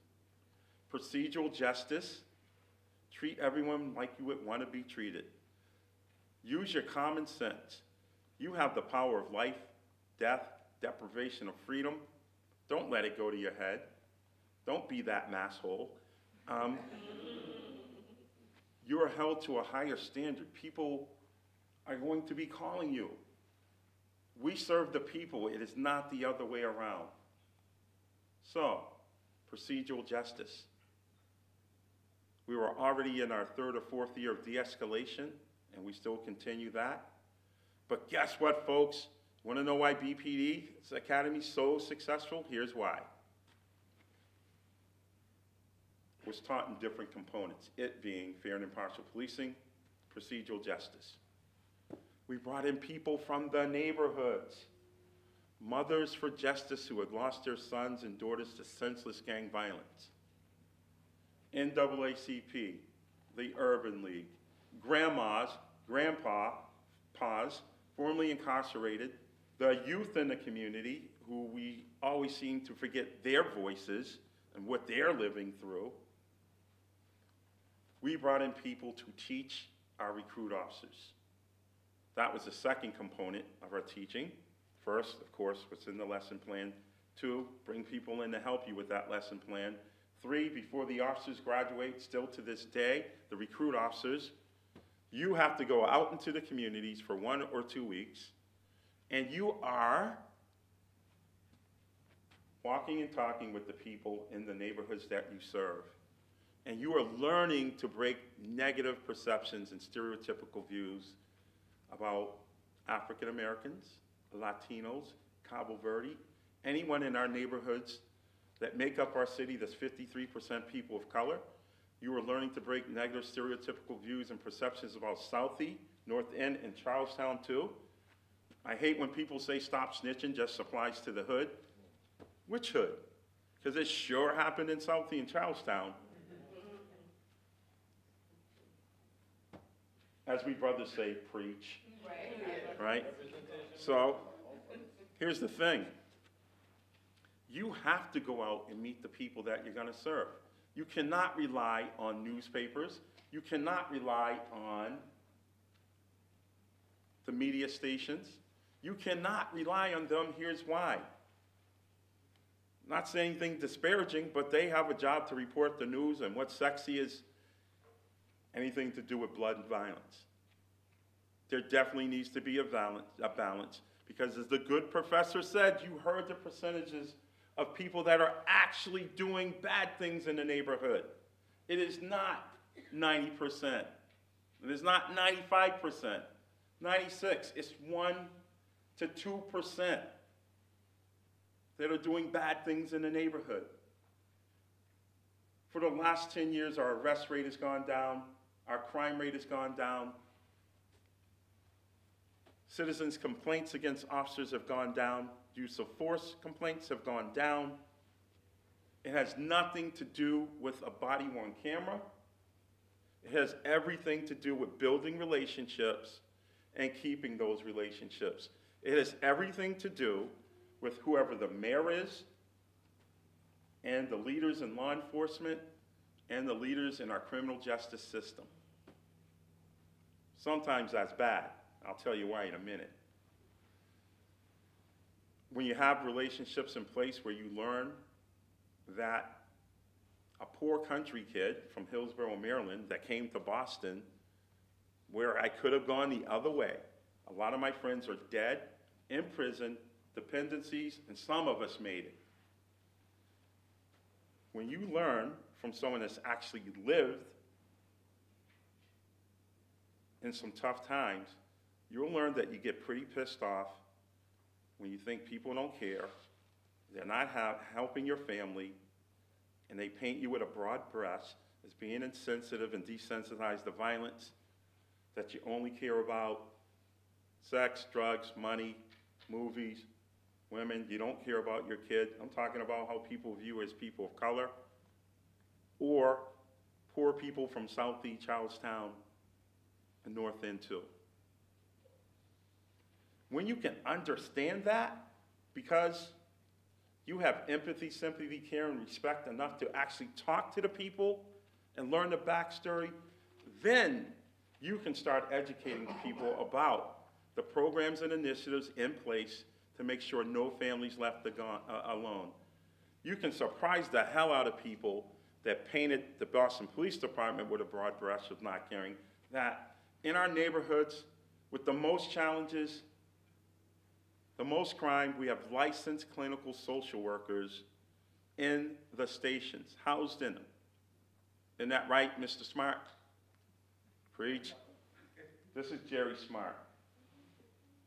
Procedural justice, treat everyone like you would want to be treated. Use your common sense. You have the power of life, death, deprivation of freedom. Don't let it go to your head. Don't be that masshole. You are held to a higher standard. People are going to be calling you. We serve the people. It is not the other way around. So, procedural justice. We were already in our third or fourth year of de-escalation, and we still continue that. But guess what, folks? Want to know why BPD's Academy is so successful? Here's why. It was taught in different components, it being fair and impartial policing, procedural justice. We brought in people from the neighborhoods, mothers for justice who had lost their sons and daughters to senseless gang violence, NAACP, the Urban League, grandmas, grandpas, formerly incarcerated, the youth in the community, who we always seem to forget their voices and what they're living through. We brought in people to teach our recruit officers. That was the second component of our teaching. First, of course, what's in the lesson plan. 2, bring people in to help you with that lesson plan. 3, before the officers graduate, still to this day, the recruit officers, you have to go out into the communities for 1 or 2 weeks, and you are walking and talking with the people in the neighborhoods that you serve. And you are learning to break negative perceptions and stereotypical views about African Americans, Latinos, Cabo Verde, anyone in our neighborhoods that make up our city that's 53% people of color. You are learning to break negative stereotypical views and perceptions about Southie, North End, and Charlestown too. I hate when people say stop snitching just applies to the hood. Which hood? Because it sure happened in Southie and Charlestown. As we brothers say, preach. Right? So, here's the thing. You have to go out and meet the people that you're going to serve. You cannot rely on newspapers. You cannot rely on the media stations. You cannot rely on them. Here's why. Not saying anything disparaging, but they have a job to report the news, and what's sexy is anything to do with blood and violence. There definitely needs to be a balance, because as the good professor said, you heard the percentages of people that are actually doing bad things in the neighborhood. It is not 90%. It is not 95%, 96%. It's 1 to 2% that are doing bad things in the neighborhood. For the last 10 years, our arrest rate has gone down, our crime rate has gone down, citizens' complaints against officers have gone down, use of force complaints have gone down. It has nothing to do with a body-worn camera. It has everything to do with building relationships and keeping those relationships. It has everything to do with whoever the mayor is, and the leaders in law enforcement, and the leaders in our criminal justice system. Sometimes that's bad. I'll tell you why in a minute. When you have relationships in place where you learn that a poor country kid from Hillsborough, Maryland, that came to Boston, where I could have gone the other way. A lot of my friends are dead, in prison, dependencies, and some of us made it. When you learn from someone that's actually lived in some tough times, you'll learn that you get pretty pissed off when you think people don't care, they're not helping your family, and they paint you with a broad brush as being insensitive and desensitized to violence, that you only care about sex, drugs, money, movies, women, you don't care about your kid. I'm talking about how people view you as people of color, or poor people from Southeast Charlestown and North End too. When you can understand that, because you have empathy, sympathy, care, and respect enough to actually talk to the people and learn the backstory, then you can start educating people about the programs and initiatives in place to make sure no family's left alone. You can surprise the hell out of people that painted the Boston Police Department with a broad brush of not caring, that in our neighborhoods with the most challenges, the most crime, we have licensed clinical social workers in the stations, housed in them. Isn't that right, Mr. Smart? Preach. This is Jerry Smart.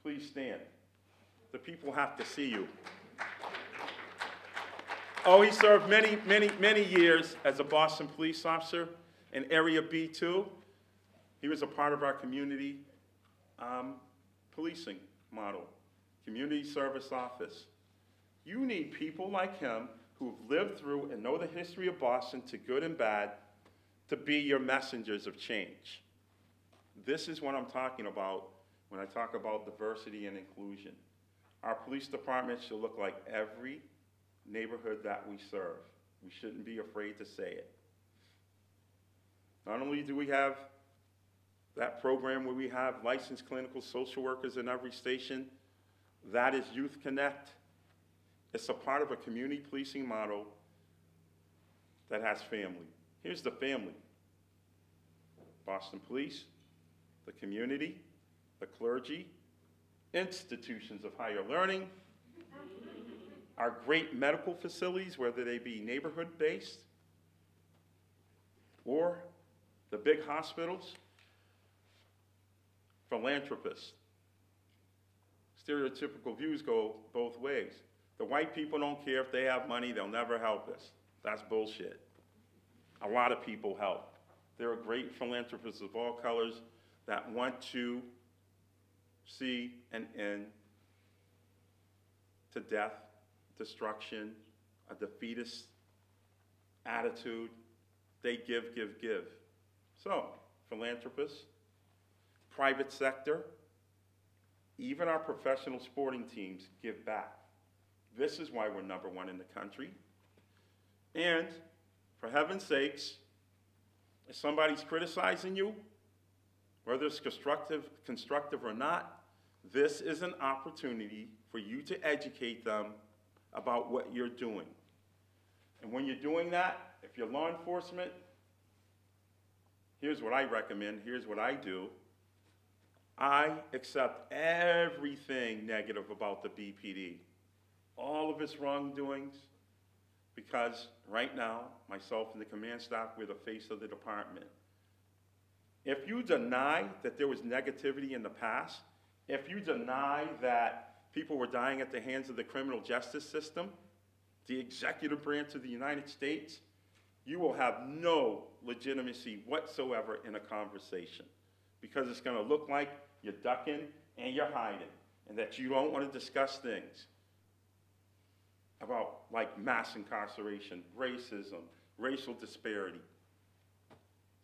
Please stand. The people have to see you. Oh, he served many, many, many years as a Boston police officer in Area B2. He was a part of our community policing model, community service office. You need people like him who've lived through and know the history of Boston, to good and bad, to be your messengers of change. This is what I'm talking about when I talk about diversity and inclusion. Our police department should look like every neighborhood that we serve. We shouldn't be afraid to say it. Not only do we have that program where we have licensed clinical social workers in every station, that is Youth Connect. It's a part of a community policing model that has family. Here's the family: Boston Police, the community, the clergy, institutions of higher learning, our great medical facilities, whether they be neighborhood-based or the big hospitals, philanthropists. Stereotypical views go both ways. The white people don't care if they have money, they'll never help us. That's bullshit. A lot of people help. There are great philanthropists of all colors that want to see an end to death, destruction, a defeatist attitude. They give, give, give. So, philanthropists, private sector, even our professional sporting teams give back. This is why we're #1 in the country. And for heaven's sakes, if somebody's criticizing you, whether it's constructive or not, this is an opportunity for you to educate them about what you're doing. And when you're doing that, if you're law enforcement, here's what I recommend, here's what I do. I accept everything negative about the BPD, all of its wrongdoings, because right now, myself and the command staff, we're the face of the department. If you deny that there was negativity in the past, if you deny that people were dying at the hands of the criminal justice system, the executive branch of the United States, you will have no legitimacy whatsoever in a conversation, because it's going to look like you're ducking and you're hiding, and that you don't want to discuss things about like mass incarceration, racism, racial disparity.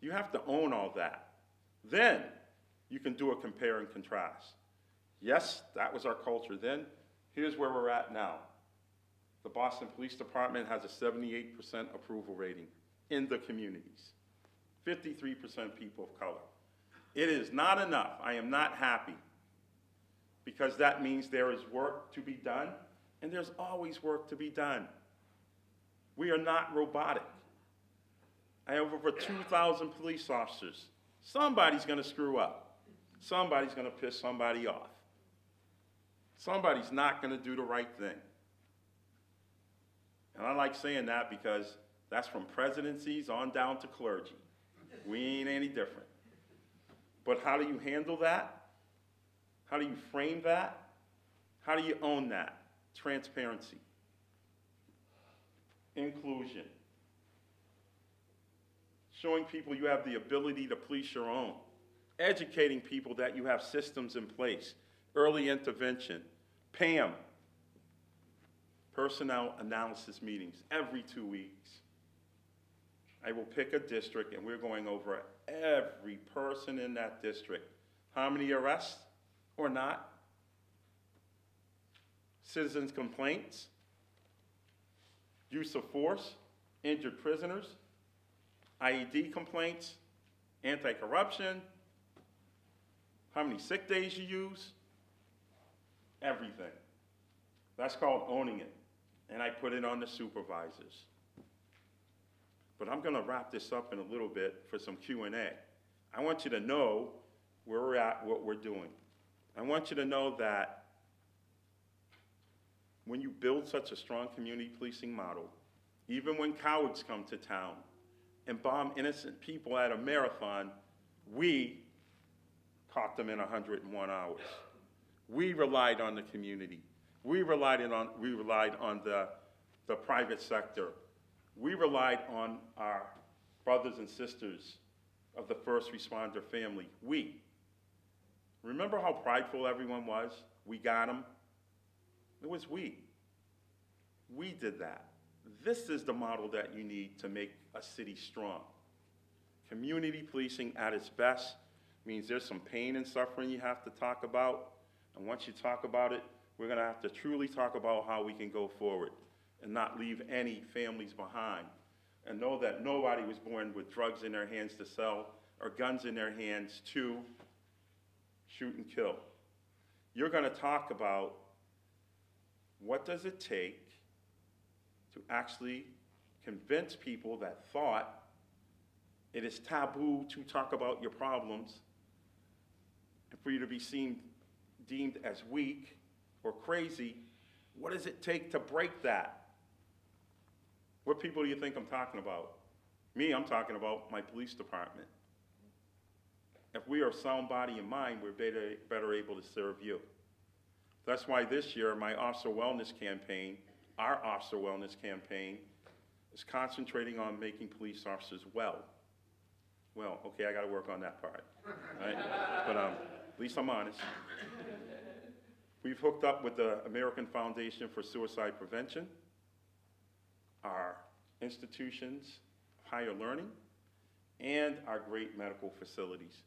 You have to own all that. Then you can do a compare and contrast. Yes, that was our culture then. Here's where we're at now. The Boston Police Department has a 78% approval rating in the communities. 53% people of color. It is not enough. I am not happy, because that means there is work to be done, and there's always work to be done. We are not robotic. I have over 2,000 police officers. Somebody's going to screw up. Somebody's going to piss somebody off. Somebody's not going to do the right thing. And I like saying that because that's from presidencies on down to clergy. We ain't any different. But how do you handle that? How do you frame that? How do you own that? Transparency. Inclusion. Showing people you have the ability to police your own. educating people that you have systems in place, early intervention. Pam, personnel analysis meetings every 2 weeks. I will pick a district and we're going over every person in that district. How many arrests or not? Citizens' complaints, use of force, injured prisoners, IED complaints, anti-corruption, how many sick days you use, everything. That's called owning it. And I put it on the supervisors. But I'm gonna wrap this up in a little bit for some Q&A. I want you to know where we're at, what we're doing. I want you to know that when you build such a strong community policing model, even when cowards come to town and bomb innocent people at a marathon, we caught them in 101 hours. We relied on the community. We relied on the private sector. We relied on our brothers and sisters of the first responder family. We. Remember how prideful everyone was? We got them. It was we. We did that. This is the model that you need to make a city strong. Community policing at its best means there's some pain and suffering you have to talk about. And once you talk about it, we're going to have to truly talk about how we can go forward and not leave any families behind. And know that nobody was born with drugs in their hands to sell or guns in their hands to shoot and kill. You're going to talk about what does it take to actually convince people that thought it is taboo to talk about your problems and for you to be deemed as weak or crazy. What does it take to break that? What people do you think I'm talking about? Me, I'm talking about my police department. If we are sound body and mind, we're better able to serve you. That's why this year, my officer wellness campaign, our officer wellness campaign, is concentrating on making police officers well. Well, okay, I gotta work on that part, right? But at least I'm honest. We've hooked up with the American Foundation for Suicide Prevention, our institutions of higher learning, and our great medical facilities.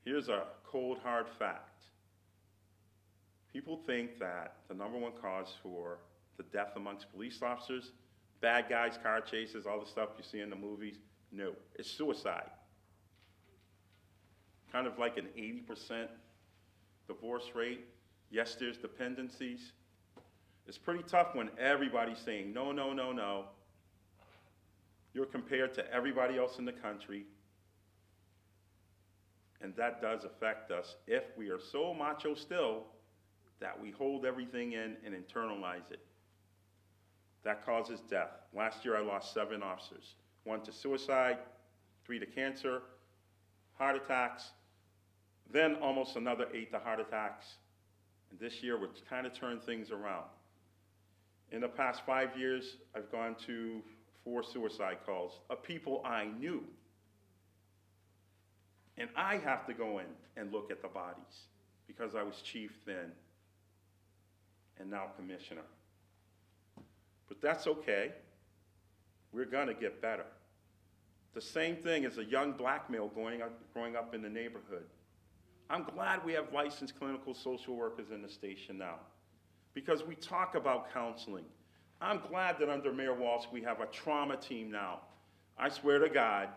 Here's a cold, hard fact. People think that the #1 cause for the death amongst police officers, bad guys, car chases, all the stuff you see in the movies, no, it's suicide. Kind of like an 80% divorce rate. Yes, there's dependencies. It's pretty tough when everybody's saying, no, no, no, no. You're compared to everybody else in the country. And that does affect us if we are so macho still that we hold everything in and internalize it. That causes death. Last year I lost 7 officers. 1 to suicide, 3 to cancer, heart attacks, then almost another 8 to heart attacks. And this year we're kind of turned things around. In the past 5 years, I've gone to 4 suicide calls of people I knew. And I have to go in and look at the bodies because I was chief then and now commissioner. But that's okay. We're gonna get better. The same thing as a young black male growing up in the neighborhood. I'm glad we have licensed clinical social workers in the station now because we talk about counseling. I'm glad that under Mayor Walsh we have a trauma team now. I swear to God,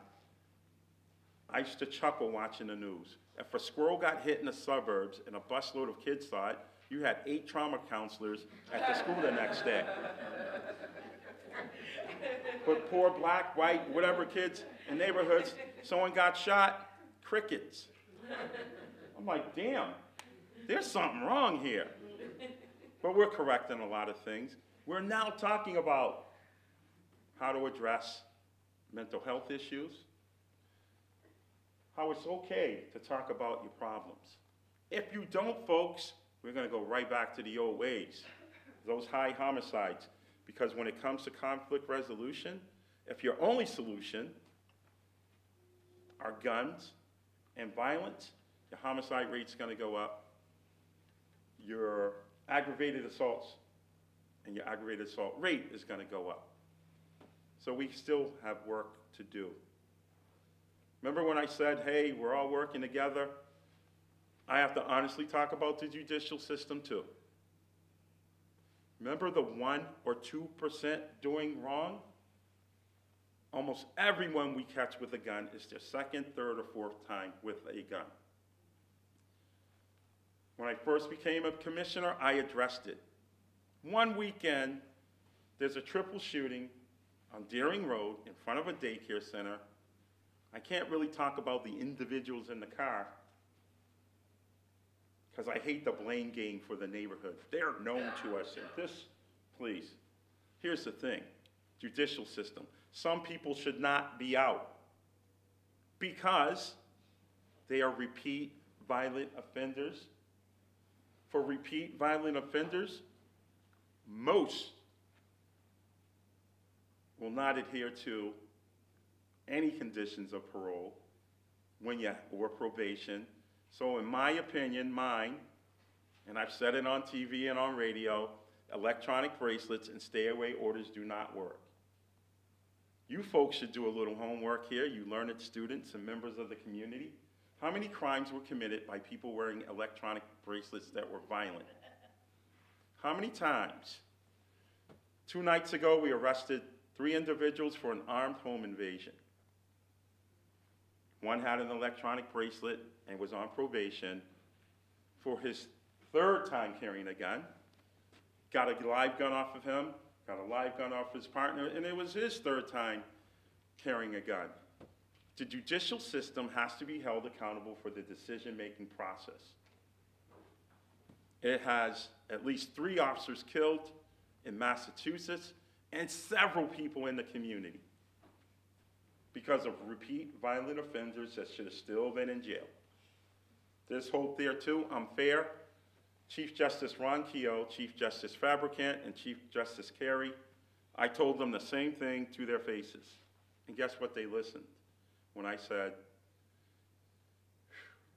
I used to chuckle watching the news. If a squirrel got hit in the suburbs and a busload of kids saw it, you had 8 trauma counselors at the school the next day. But poor black, white, whatever kids in neighborhoods, someone got shot, crickets. I'm like, damn, there's something wrong here. But we're correcting a lot of things. We're now talking about how to address mental health issues, how it's okay to talk about your problems. If you don't, folks, we're gonna go right back to the old ways, those high homicides. Because when it comes to conflict resolution, if your only solution are guns and violence, your homicide rate's gonna go up. Your aggravated assaults and your aggravated assault rate is gonna go up. So we still have work to do. Remember when I said, hey, we're all working together? I have to honestly talk about the judicial system too. Remember the 1 or 2% doing wrong? Almost everyone we catch with a gun is their second, third, or fourth time with a gun. When I first became a commissioner, I addressed it. One weekend, there's a triple shooting on Deering Road in front of a daycare center. I can't really talk about the individuals in the car because I hate the blame game for the neighborhood. They're known to us. And this, please, here's the thing, judicial system. Some people should not be out because they are repeat violent offenders. For repeat violent offenders, most will not adhere to any conditions of parole or probation. So in my opinion, mine, and I've said it on TV and on radio, electronic bracelets and stay-away orders do not work. You folks should do a little homework here, you learned students and members of the community. How many crimes were committed by people wearing electronic bracelets that were violent? How many times? 2 nights ago, we arrested 3 individuals for an armed home invasion. One had an electronic bracelet and was on probation. For his 3rd time carrying a gun, got a live gun off of him, got a live gun off his partner, and it was his 3rd time carrying a gun. The judicial system has to be held accountable for the decision-making process. It has at least 3 officers killed in Massachusetts and several people in the community because of repeat violent offenders that should have still been in jail. There's hope there too. I'm fair. Chief Justice Ron Keogh, Chief Justice Fabricant, and Chief Justice Carey, I told them the same thing to their faces. And guess what? They listened when I said,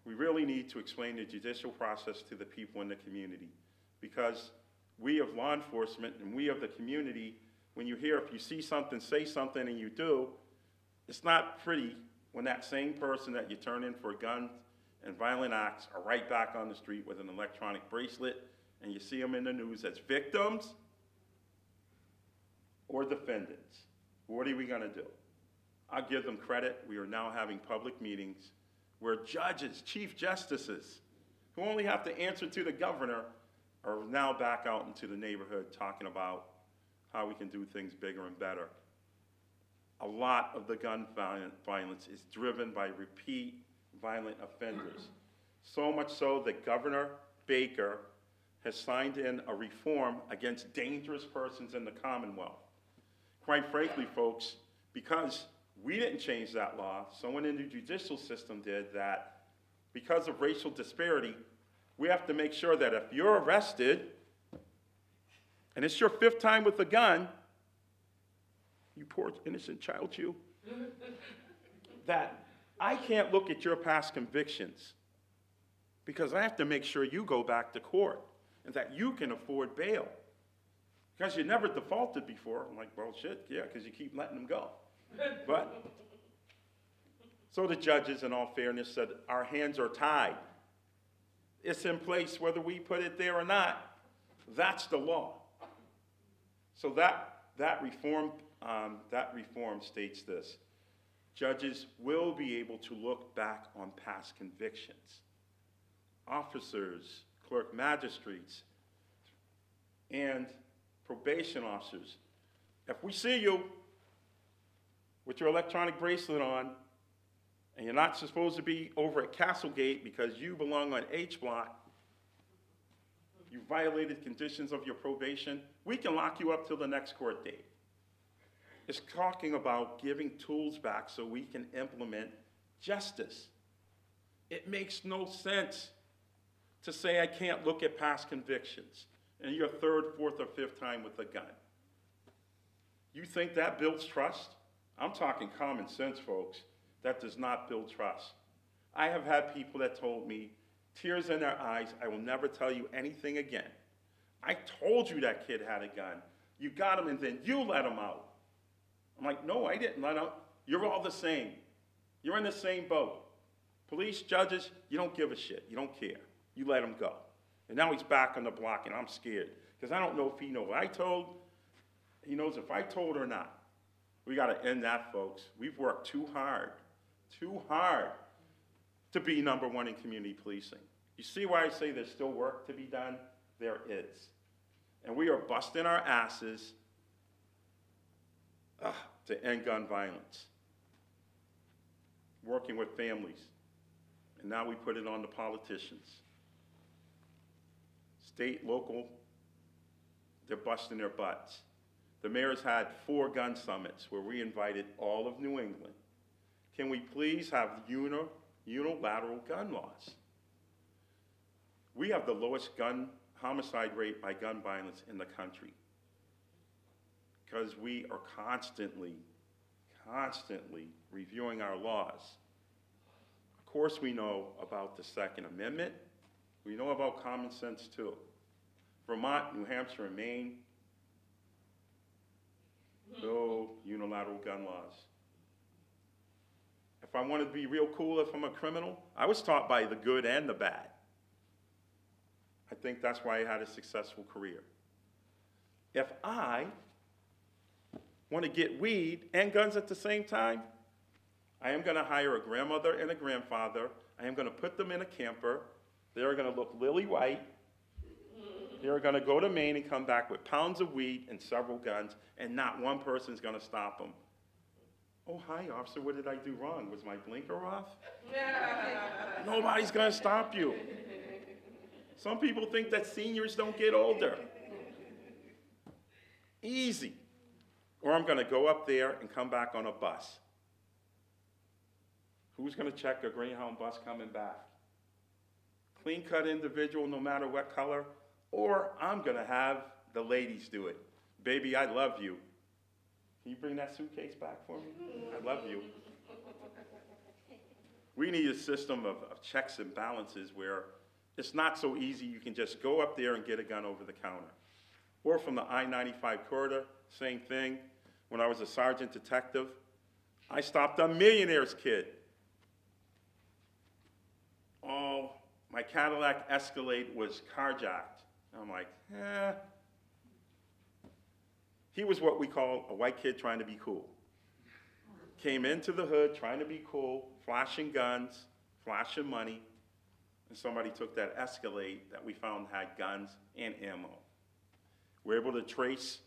we really need to explain the judicial process to the people in the community, because we of law enforcement and we of the community, when you hear if you see something, say something, and you do, it's not pretty when that same person that you turn in for guns and violent acts are right back on the street with an electronic bracelet, and you see them in the news as victims or defendants. What are we gonna do? I'll give them credit. We are now having public meetings where judges, chief justices, who only have to answer to the governor, are now back out into the neighborhood talking about how we can do things bigger and better. A lot of the gun violence is driven by repeat violent offenders. So much so that Governor Baker has signed in a reform against dangerous persons in the Commonwealth. Quite frankly, folks, because we didn't change that law, someone in the judicial system did that. Because of racial disparity, we have to make sure that if you're arrested, and it's your 5th time with a gun, you poor innocent child, you, that I can't look at your past convictions because I have to make sure you go back to court and that you can afford bail. Because you never defaulted before. I'm like, well, shit, yeah, because you keep letting them go. But, so the judges, in all fairness, said our hands are tied. It's in place whether we put it there or not. That's the law. So that reform states this. Judges will be able to look back on past convictions. Officers, clerk magistrates, and probation officers. If we see you with your electronic bracelet on, and you're not supposed to be over at Castlegate because you belong on H Block, you violated conditions of your probation, we can lock you up till the next court date. It's talking about giving tools back so we can implement justice. It makes no sense to say I can't look at past convictions and your 3rd, 4th, or 5th time with a gun. You think that builds trust? I'm talking common sense, folks. That does not build trust. I have had people that told me, tears in their eyes, I will never tell you anything again. I told you that kid had a gun. You got him and then you let him out. I'm like, no, I didn't let him. You're all the same. You're in the same boat. Police, judges, you don't give a shit. You don't care. You let him go. And now he's back on the block and I'm scared because I don't know if he knows what I told. He knows if I told or not. We got to end that, folks. We've worked too hard to be #1 in community policing. You see why I say there's still work to be done? There is. And we are busting our asses to end gun violence. Working with families. And now we put it on the politicians. State, local, they're busting their butts. The mayor's had 4 gun summits where we invited all of New England. Can we please have unilateral gun laws? We have the lowest gun homicide rate by gun violence in the country because we are constantly reviewing our laws. Of course we know about the Second Amendment. We know about common sense too. Vermont, New Hampshire, and Maine, no unilateral gun laws. If I wanted to be real cool if I'm a criminal, I was taught by the good and the bad. I think that's why I had a successful career. If I want to get weed and guns at the same time, I am going to hire a grandmother and a grandfather. I am going to put them in a camper. They are going to look lily white. They are going to go to Maine and come back with pounds of weed and several guns, and not one person is going to stop them. Oh, hi, officer, what did I do wrong? Was my blinker off? Nobody's going to stop you. Some people think that seniors don't get older. Easy. Or I'm going to go up there and come back on a bus. Who's going to check a Greyhound bus coming back? Clean-cut individual, no matter what color, or I'm going to have the ladies do it. Baby, I love you. Can you bring that suitcase back for me? I love you. We need a system of checks and balances where it's not so easy you can just go up there and get a gun over the counter. Or from the I-95 corridor, same thing. When I was a sergeant detective, I stopped a millionaire's kid. Oh, my Cadillac Escalade was carjacked. I'm like, eh. He was what we call a white kid trying to be cool. Came into the hood trying to be cool, flashing guns, flashing money, and somebody took that Escalade that we found had guns and ammo. We're able to trace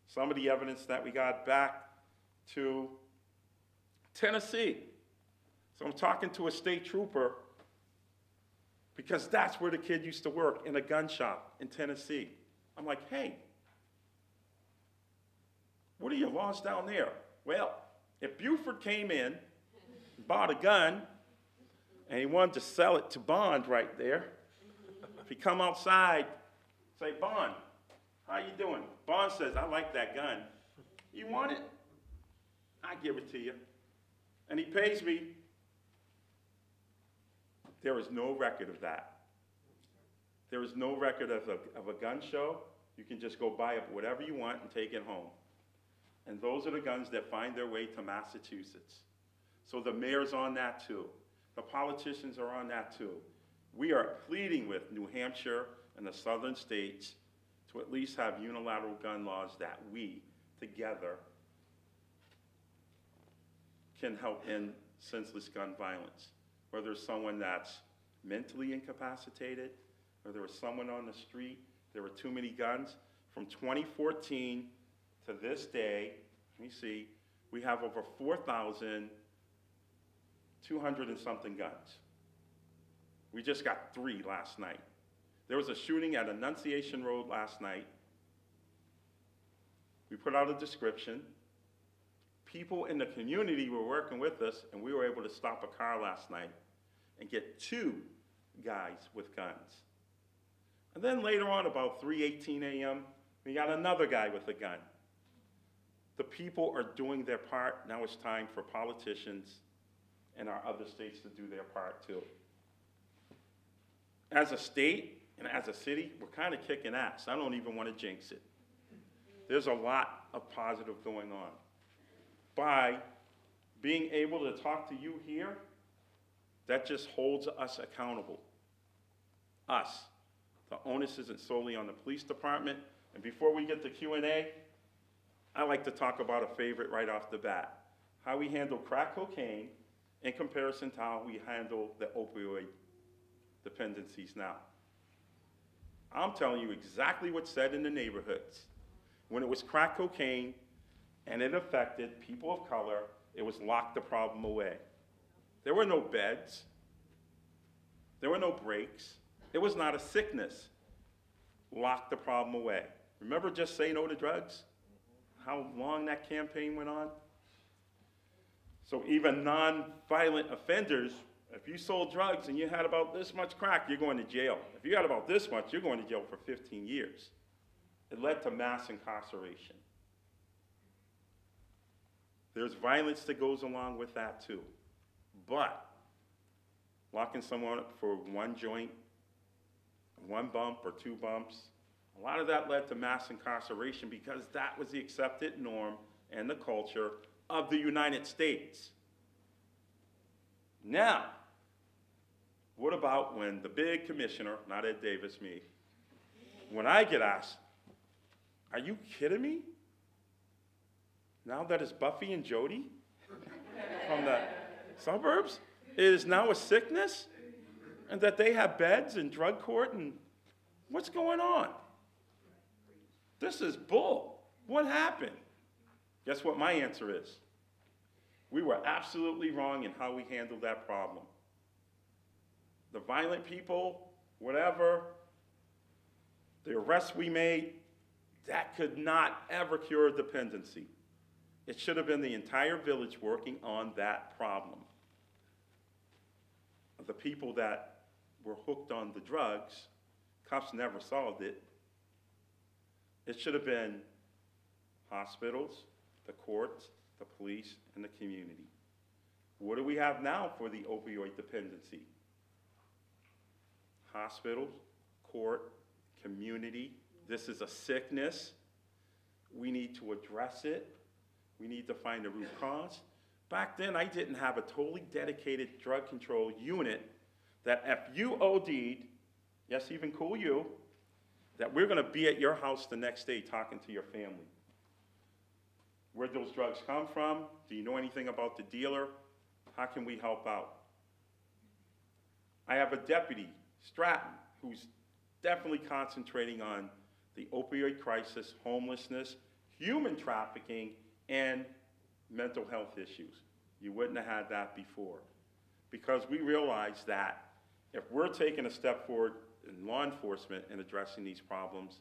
some of the evidence that we got back to Tennessee. So I'm talking to a state trooper because that's where the kid used to work, in a gun shop in Tennessee. I'm like, hey, what are your laws down there? Well, if Buford came in, bought a gun, and he wanted to sell it to Bond right there, if he come outside, say, Bond, how you doing? Bond says, I like that gun. You want it? I give it to you. And he pays me. There is no record of that. There is no record of a gun show. You can just go buy up whatever you want and take it home. And those are the guns that find their way to Massachusetts. So the mayor's on that too. The politicians are on that too. We are pleading with New Hampshire and the southern states to at least have unilateral gun laws that we, together, can help end senseless gun violence. Whether it's someone that's mentally incapacitated, or there was someone on the street, there were too many guns. From 2014 to this day, let me see, we have over 4,200 and something guns. We just got 3 last night. There was a shooting at Annunciation Road last night. We put out a description. People in the community were working with us, and we were able to stop a car last night and get 2 guys with guns. And then later on, about 3:18 a.m., we got another guy with a gun. The people are doing their part. Now it's time for politicians and our other states to do their part too. As a state and as a city, we're kind of kicking ass. I don't even want to jinx it. There's a lot of positive going on. By being able to talk to you here, that just holds us accountable. Us. The onus isn't solely on the police department. And before we get to Q&A, I like to talk about a favorite right off the bat. How we handle crack cocaine in comparison to how we handle the opioid dependencies now. I'm telling you exactly what's said in the neighborhoods. When it was crack cocaine and it affected people of color, it was lock the problem away. There were no beds. There were no breaks. It was not a sickness. Lock the problem away. Remember Just Say No to Drugs? How long that campaign went on? So even non-violent offenders, if you sold drugs and you had about this much crack, you're going to jail. If you had about this much, you're going to jail for 15 years. It led to mass incarceration. There's violence that goes along with that too. But locking someone up for one joint, one bump or two bumps, a lot of that led to mass incarceration because that was the accepted norm and the culture of the United States. Now, what about when the big commissioner, not Ed Davis, me, when I get asked, are you kidding me? Now that it's Buffy and Jody from the suburbs, it is now a sickness? And that they have beds in drug court and what's going on? This is bull. What happened? Guess what my answer is? We were absolutely wrong in how we handled that problem. The violent people, whatever, the arrests we made, that could not ever cure dependency. It should have been the entire village working on that problem. The people that were hooked on the drugs, cops never solved it. It should have been hospitals, the courts, the police, and the community. What do we have now for the opioid dependency? Hospitals, court, community. This is a sickness. We need to address it. We need to find the root cause. Back then, I didn't have a totally dedicated drug control unit that if you OD'd, yes, even cool you, that we're gonna be at your house the next day talking to your family. Where'd those drugs come from? Do you know anything about the dealer? How can we help out? I have a deputy, Stratton, who's definitely concentrating on the opioid crisis, homelessness, human trafficking, and mental health issues. You wouldn't have had that before. Because we realize that if we're taking a step forward in law enforcement and addressing these problems,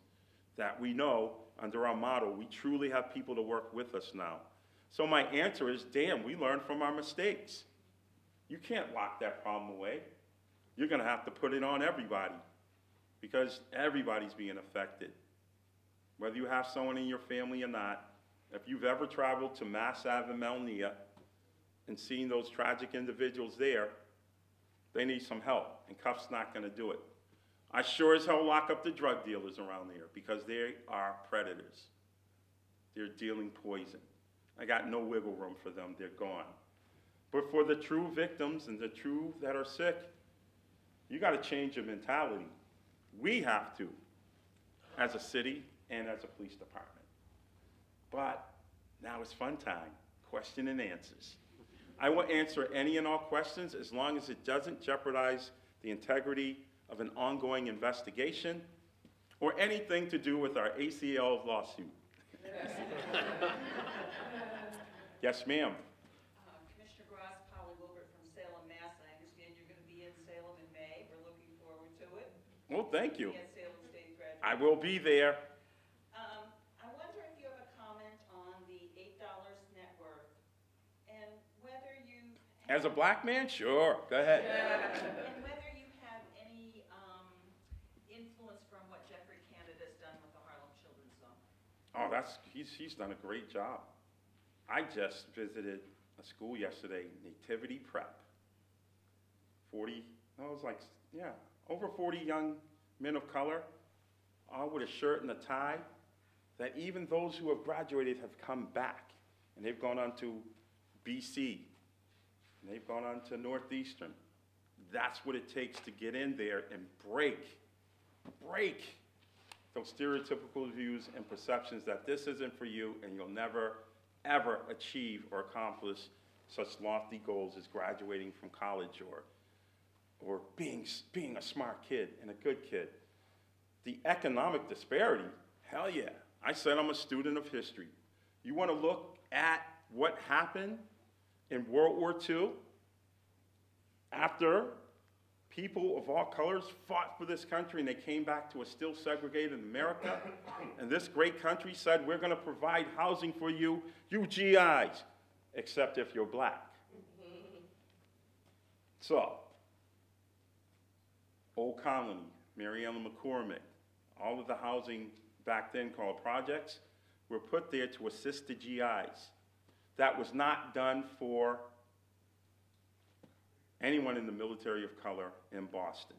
that we know under our motto, we truly have people to work with us now. So my answer is, damn, we learn from our mistakes. You can't lock that problem away. You're gonna have to put it on everybody because everybody's being affected. Whether you have someone in your family or not, if you've ever traveled to Mass Ave in Melnia and seen those tragic individuals there, they need some help, and CUF's not gonna do it. I sure as hell lock up the drug dealers around there because they are predators. They're dealing poison. I got no wiggle room for them, they're gone. But for the true victims and the true that are sick, you gotta change your mentality. We have to, as a city and as a police department. But now it's fun time, question and answers. I will answer any and all questions as long as it doesn't jeopardize the integrity of an ongoing investigation or anything to do with our ACL lawsuit. Yes, ma'am. Commissioner Gross, Polly Wilbert from Salem, Mass. I understand you're going to be in Salem in May. We're looking forward to it. Well, thank you. Be at Salem State graduation. I will be there. I wonder if you have a comment on the $8 net worth and whether you As a black man, sure, go ahead. and whether you have any influence from what Jeffrey Canada's done with the Harlem Children's Zone. Oh, he's done a great job. I just visited a school yesterday, Nativity Prep. 40, I was like, yeah, over 40 young men of color, all with a shirt and a tie, that even those who have graduated have come back, and they've gone on to BC, and they've gone on to Northeastern. That's what it takes to get in there and break those stereotypical views and perceptions that this isn't for you and you'll never, ever achieve or accomplish such lofty goals as graduating from college or being a smart kid and a good kid. The economic disparity, hell yeah. I said I'm a student of history. You want to look at what happened in World War II after people of all colors fought for this country and they came back to a still segregated America. And this great country said, we're going to provide housing for you, you GIs, except if you're black. So, Old Colony, Mary Ellen McCormick, all of the housing back then called projects were put there to assist the GIs. That was not done for anyone in the military of color in Boston.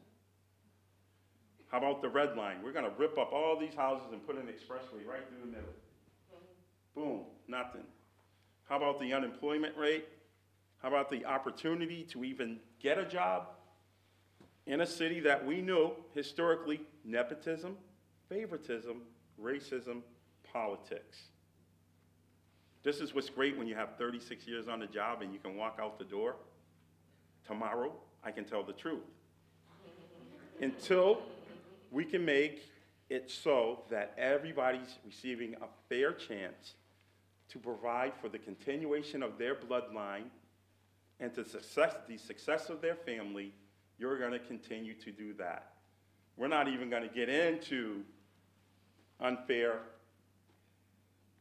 How about the Red Line? We're going to rip up all these houses and put an expressway right through the middle. Boom, nothing. How about the unemployment rate? How about the opportunity to even get a job in a city that we knew historically nepotism, favoritism, racism, politics. This is what's great when you have 36 years on the job and you can walk out the door. Tomorrow, I can tell the truth. Until we can make it so that everybody's receiving a fair chance to provide for the continuation of their bloodline and the success of their family, you're going to continue to do that. We're not even going to get into unfair,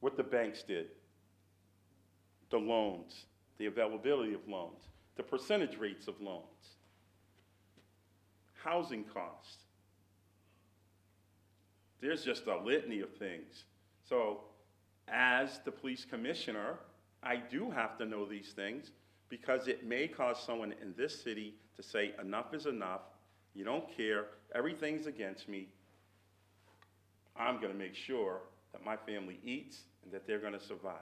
what the banks did, the loans, the availability of loans, the percentage rates of loans, housing costs. There's just a litany of things. So as the police commissioner, I do have to know these things because it may cause someone in this city to say, enough is enough, you don't care, everything's against me. I'm going to make sure that my family eats and that they're going to survive.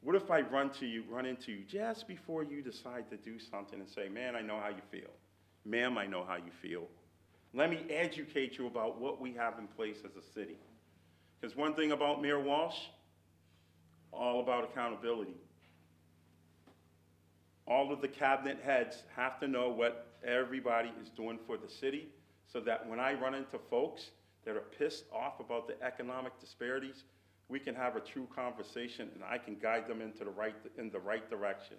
What if I run into you just before you decide to do something and say, man, I know how you feel. Ma'am, I know how you feel. Let me educate you about what we have in place as a city. Because one thing about Mayor Walsh, all about accountability. All of the cabinet heads have to know what everybody is doing for the city so that when I run into folks that are pissed off about the economic disparities, we can have a true conversation and I can guide them in the right direction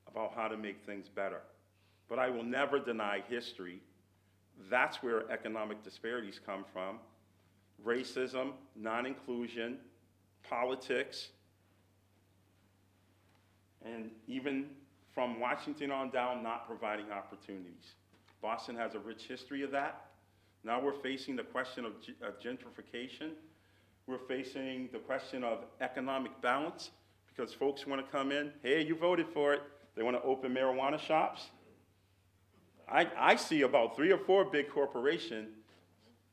about how to make things better. But I will never deny history. That's where economic disparities come from. Racism, non-inclusion, politics, and even from Washington on down, not providing opportunities. Boston has a rich history of that. Now we're facing the question of gentrification. We're facing the question of economic balance because folks want to come in, hey, you voted for it. They want to open marijuana shops. I see about 3 or 4 big corporations,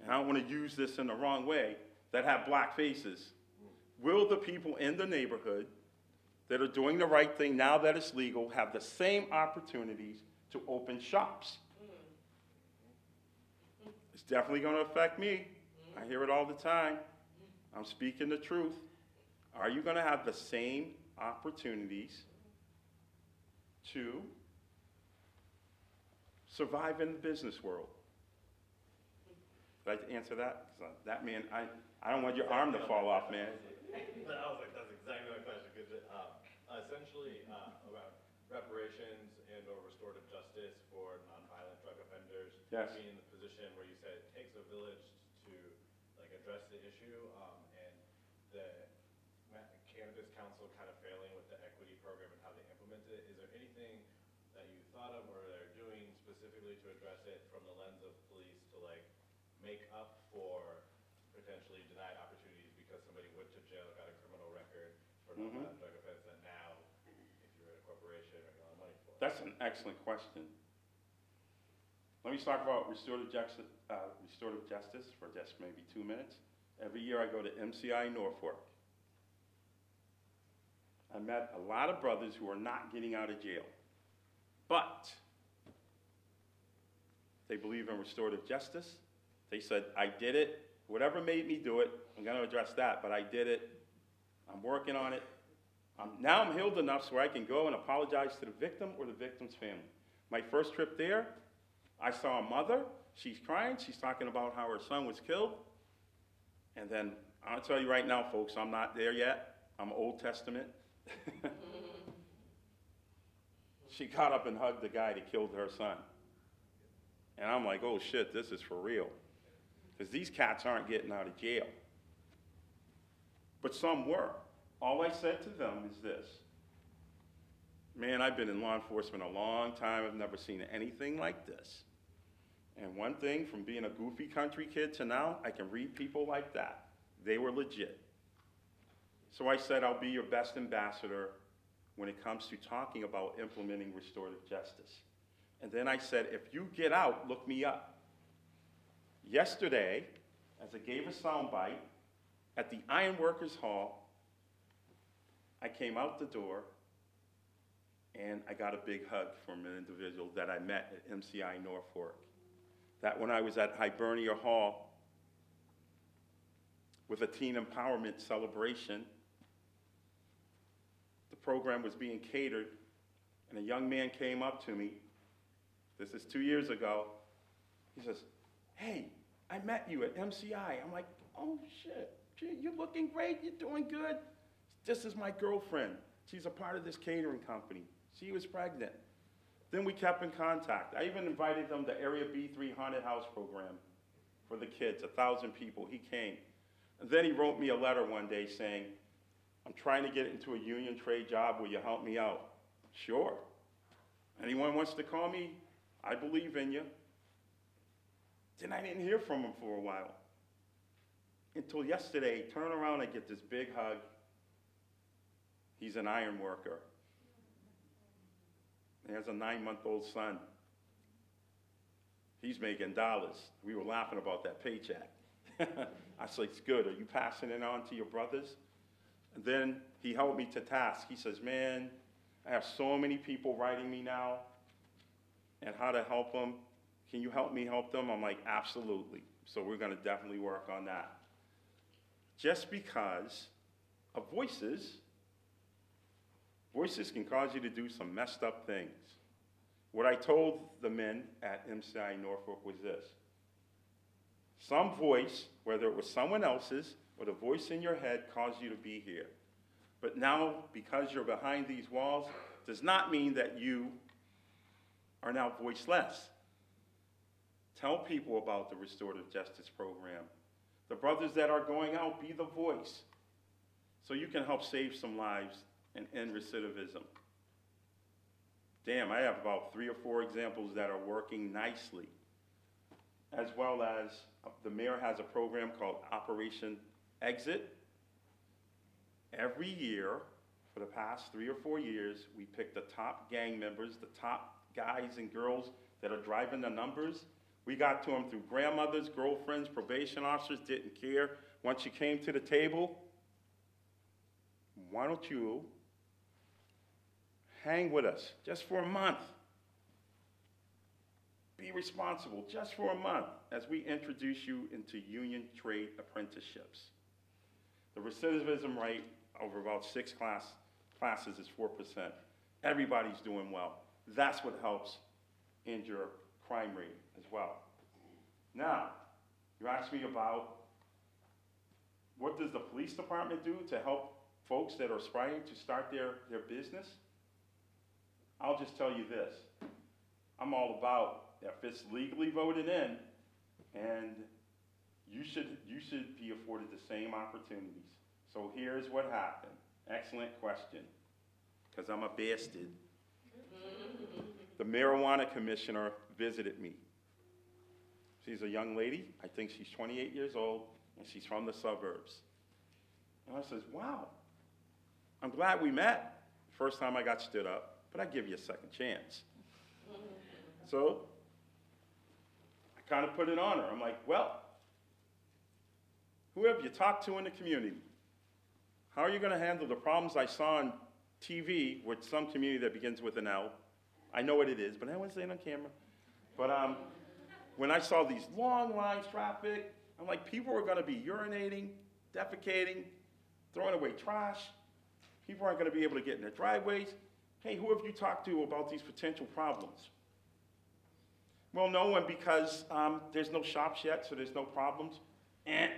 and I don't want to use this in the wrong way, that have black faces. Will the people in the neighborhood that are doing the right thing now that it's legal have the same opportunities to open shops? It's definitely going to affect me. I hear it all the time. I'm speaking the truth. Are you going to have the same opportunities to survive in the business world? Would I answer that? That man, I don't want your arm to fall off, man. I was like, that's exactly my question. Because essentially, about reparations and or restorative justice for nonviolent drug offenders. Yes. Being in the position where you said it takes a village to like address the issue, and the Cannabis Council kind of failing with the equity program and how they implement it. Is there anything that you thought of or they're doing specifically to address it from the lens of police to like make up for potentially denied opportunities because somebody went to jail, got a criminal record for nonviolent drug offense that now that's an excellent question. Let me talk about restorative justice for just maybe 2 minutes. Every year I go to MCI Norfolk. I met a lot of brothers who are not getting out of jail, but they believe in restorative justice. They said, I did it. Whatever made me do it, I'm going to address that, but I did it. I'm working on it. Now I'm healed enough so I can go and apologize to the victim or the victim's family. My first trip there, I saw a mother. She's crying. She's talking about how her son was killed. And then I'll tell you right now, folks, I'm not there yet. I'm Old Testament. She got up and hugged the guy that killed her son. And I'm like, oh shit, this is for real. Because these cats aren't getting out of jail. But some were. All I said to them is this. Man, I've been in law enforcement a long time. I've never seen anything like this. And one thing, from being a goofy country kid to now, I can read people like that. They were legit. So I said, I'll be your best ambassador when it comes to talking about implementing restorative justice. And then I said, if you get out, look me up. Yesterday, as I gave a soundbite, at the Ironworkers Hall, I came out the door and I got a big hug from an individual that I met at MCI Norfolk. That when I was at Hibernia Hall with a teen empowerment celebration, the program was being catered, and a young man came up to me. This is 2 years ago. He says, hey, I met you at MCI. I'm like, oh shit, gee, you're looking great, you're doing good. This is my girlfriend. She's a part of this catering company. She was pregnant. Then we kept in contact. I even invited them to Area B3 Haunted House program for the kids, 1,000 people. He came. And then he wrote me a letter one day saying, I'm trying to get into a union trade job. Will you help me out? Sure. Anyone wants to call me? I believe in you. Then I didn't hear from him for a while. Until yesterday, turn around, I get this big hug. He's an iron worker. He has a 9-month-old son. He's making dollars. We were laughing about that paycheck. I said, it's good. Are you passing it on to your brothers? And then he held me to task. He says, man, I have so many people writing me now and how to help them. Can you help me help them? I'm like, absolutely. So we're going to definitely work on that. Just because of voices can cause you to do some messed up things. What I told the men at MCI Norfolk was this. Some voice, whether it was someone else's or the voice in your head, caused you to be here. But now, because you're behind these walls, does not mean that you are now voiceless. Tell people about the restorative justice program. The brothers that are going out, be the voice. So you can help save some lives and end recidivism. Damn, I have about 3 or 4 examples that are working nicely. As well as the mayor has a program called Operation Exit. Every year, for the past 3 or 4 years, we pick the top gang members, the top guys and girls that are driving the numbers. We got to them through grandmothers, girlfriends, probation officers, didn't care. Once you came to the table, why don't you hang with us just for a month? Be responsible just for a month as we introduce you into union trade apprenticeships. The recidivism rate over about 6 classes is 4%. Everybody's doing well. That's what helps end your crime rate as well. Now, you asked me about what does the police department do to help folks that are aspiring to start their business? I'll just tell you this. I'm all about if it's legally voted in, and you should be afforded the same opportunities. So here's what happened. Excellent question, because I'm a bastard. The marijuana commissioner visited me. She's a young lady. I think she's 28 years old, and she's from the suburbs. And I says, wow, I'm glad we met. First time I got stood up. but I give you a second chance. So I kind of put it on her. I'm like, well, who have you talked to in the community? How are you going to handle the problems I saw on TV with some community that begins with an L? I know what it is, but I don't want to say it on camera. But when I saw these long lines, traffic, I'm like, people are going to be urinating, defecating, throwing away trash. People aren't going to be able to get in their driveways. Hey, who have you talked to about these potential problems? Well, no one, because there's no shops yet, so there's no problems.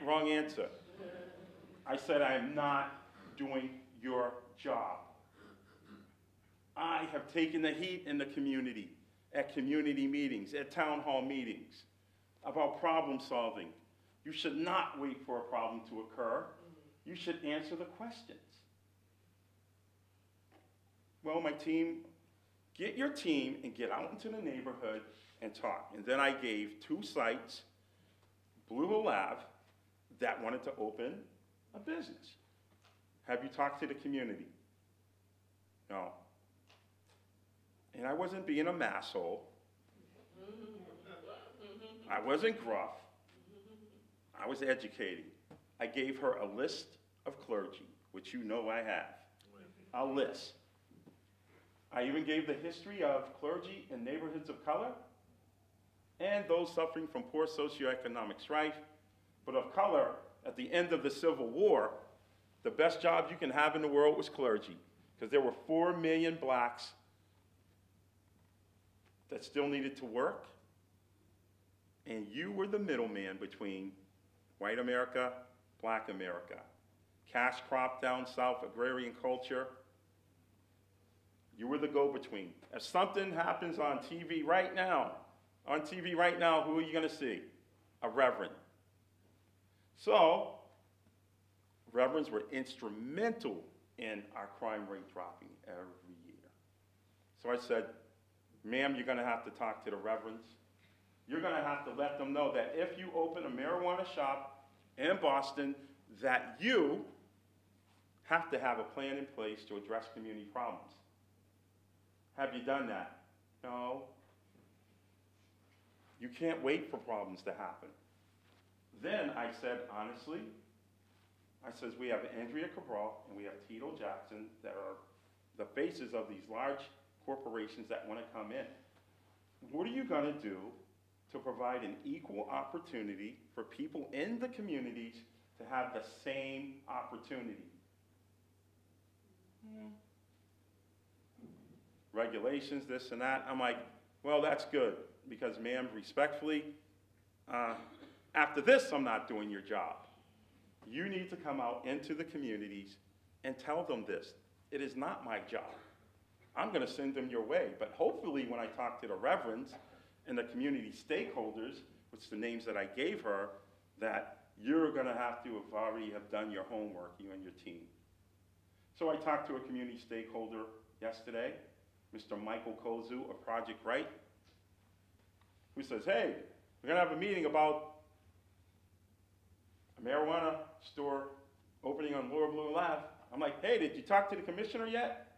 Wrong answer. I said, I am not doing your job. I have taken the heat in the community, at community meetings, at town hall meetings, about problem solving. You should not wait for a problem to occur. You should answer the questions. Well, my team, get your team and get out into the neighborhood and talk. And then I gave 2 sites, Blue Hill Ave, that wanted to open a business. Have you talked to the community? No. And I wasn't being a masshole. I wasn't gruff. I was educating. I gave her a list of clergy, which you know I have. A list. I even gave the history of clergy in neighborhoods of color and those suffering from poor socioeconomic strife, but of color. At the end of the Civil War, the best job you can have in the world was clergy, because there were 4 million blacks that still needed to work, and you were the middleman between white America, black America. Cash crop down south, agrarian culture. You were the go-between. If something happens on TV right now, who are you going to see? A reverend. So, reverends were instrumental in our crime rate dropping every year. So I said, ma'am, you're going to have to talk to the reverends. You're going to have to let them know that if you open a marijuana shop in Boston, that you have to have a plan in place to address community problems. Have you done that? No. You can't wait for problems to happen. Then I said, honestly, we have Andrea Cabral and we have Tito Jackson that are the faces of these large corporations that want to come in. What are you going to do to provide an equal opportunity for people in the communities to have the same opportunity? Regulations, this and that. I'm like, well, that's good, because ma'am, respectfully, after this, I'm not doing your job. You need to come out into the communities and tell them this. It is not my job. I'm going to send them your way, but hopefully when I talk to the reverends and the community stakeholders, which the names that I gave her, that you're going to have already have done your homework, you and your team. So I talked to a community stakeholder yesterday, Mr. Michael Kozu of Project Right, who says, hey, we're going to have a meeting about a marijuana store opening on Lower Blue Ave. I'm like, hey, did you talk to the commissioner yet?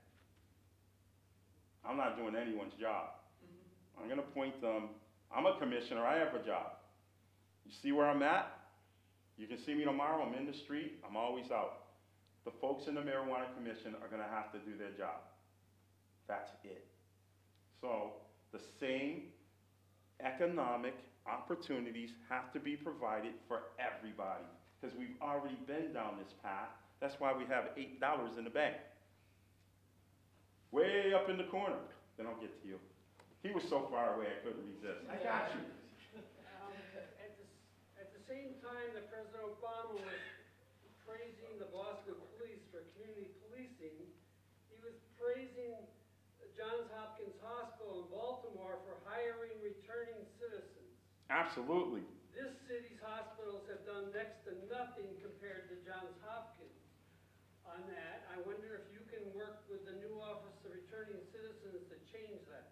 I'm not doing anyone's job. I'm going to point them. I'm a commissioner. I have a job. You see where I'm at? You can see me tomorrow. I'm in the street. I'm always out. The folks in the Marijuana Commission are going to have to do their job. That's it. So the same economic opportunities have to be provided for everybody, because we've already been down this path. That's why we have $8 in the bank. Way up in the corner. Then I'll get to you. He was so far away I couldn't resist. I got you. At the same time that President Obama was praising the Boston police for community policing, he was praising Johns Hopkins Hospital in Baltimore for hiring returning citizens. Absolutely. This city's hospitals have done next to nothing compared to Johns Hopkins. On that, I wonder if you can work with the new Office of Returning Citizens to change that.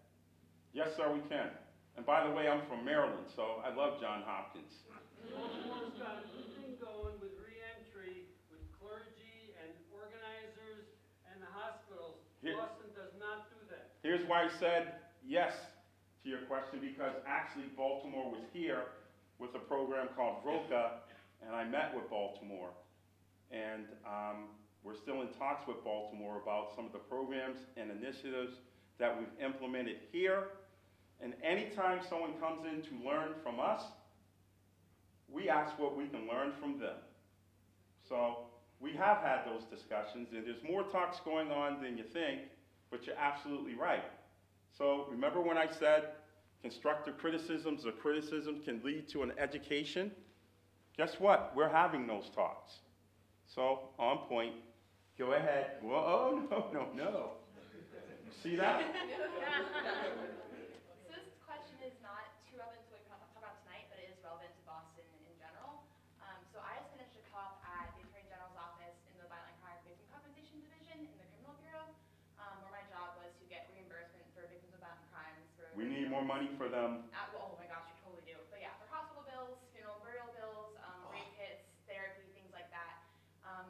Yes, sir, we can. And by the way, I'm from Maryland, so I love Johns Hopkins. Baltimore's got a good thing going with reentry, with clergy and organizers and the hospitals. Here- Boston does not do that. Here's why I said yes to your question, because actually Baltimore was here with a program called VROCA, and I met with Baltimore. And we're still in talks with Baltimore about some of the programs and initiatives that we've implemented here. And anytime someone comes in to learn from us, we ask what we can learn from them. So we have had those discussions, and there's more talks going on than you think, but you're absolutely right. So remember when I said constructive criticisms or criticisms can lead to an education? Guess what? We're having those talks. So, on point. Go ahead. Whoa, no. You see that? So this question is not too relevant to what we're talking about tonight, but it is relevant to Boston in general. So I just finished a co-op at the Attorney General's office in the Violent Crime Victim Compensation Division in the Criminal Bureau, where my job was to get reimbursement for victims of violent crimes. We need more money for them. Oh my gosh, we totally do. But yeah, for hospital bills, funeral burial bills, rape kits, therapy, things like that.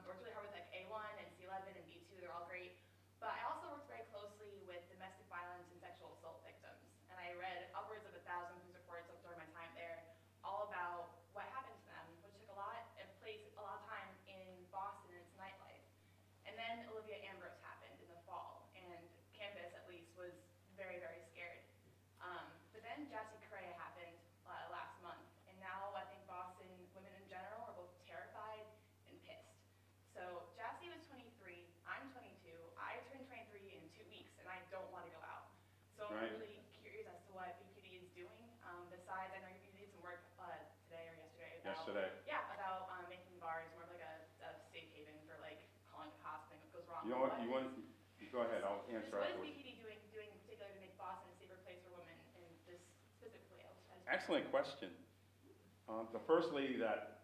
Worked really hard with like A1 and C11 and B2, they're all great. But I also worked very closely with domestic violence and sexual assault victims. And I read upwards of 1,000 news reports during my time there, all about what happened to them, which took a lot of time in Boston and its nightlife. And then Olivia Ambrose happened in the fall, and campus at least was very, very scared. But then Jassy Cray happened last month, and now I think Boston women in general are both terrified and pissed. So Jassy was 23, I'm 22, I turned 23 in 2 weeks, and I don't want to go out. So I'm really curious as to what BPD is doing. Besides, I know you did some work today or yesterday about making bars more of like a safe haven for like calling the cops when it goes wrong. You go ahead, I'll answer What is afterwards. BPD doing in particular to make Boston a safer place for women, and this specifically? Excellent question. The first lady that,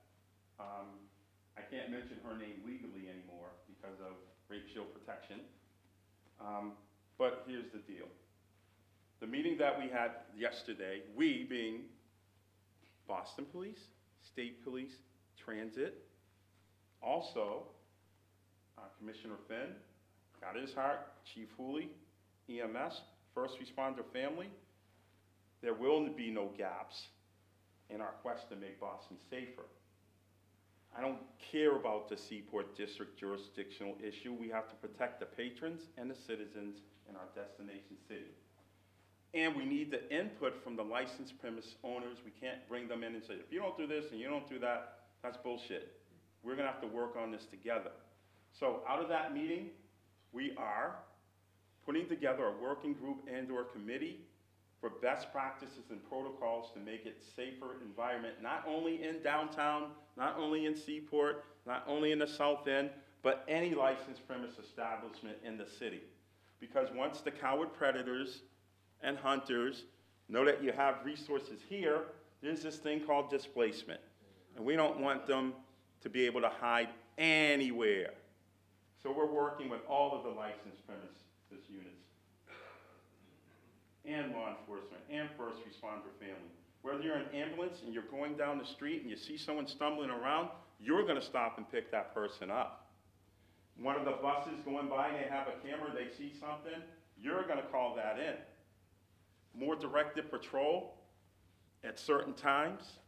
I can't mention her name legally anymore because of rape shield protection, but here's the deal. The meeting that we had yesterday, we being Boston Police, State Police, Transit, also Commissioner Finn, got his heart, Chief Hooley, EMS, First Responder Family, there will be no gaps in our quest to make Boston safer. I don't care about the Seaport District jurisdictional issue. We have to protect the patrons and the citizens in our destination city. And we need the input from the licensed premise owners. We can't bring them in and say, if you don't do this and you don't do that, that's bullshit. We're gonna have to work on this together. So out of that meeting, we are putting together a working group and/or committee for best practices and protocols to make it a safer environment, not only in downtown, not only in Seaport, not only in the South End, but any licensed premise establishment in the city. Because once the coward predators and hunters know that you have resources here, there's this thing called displacement. And we don't want them to be able to hide anywhere. So we're working with all of the licensed premises units, and law enforcement, and first responder family. Whether you're an ambulance and you're going down the street and you see someone stumbling around, you're gonna stop and pick that person up. One of the buses going by, they have a camera, they see something, you're gonna call that in. More directed patrol at certain times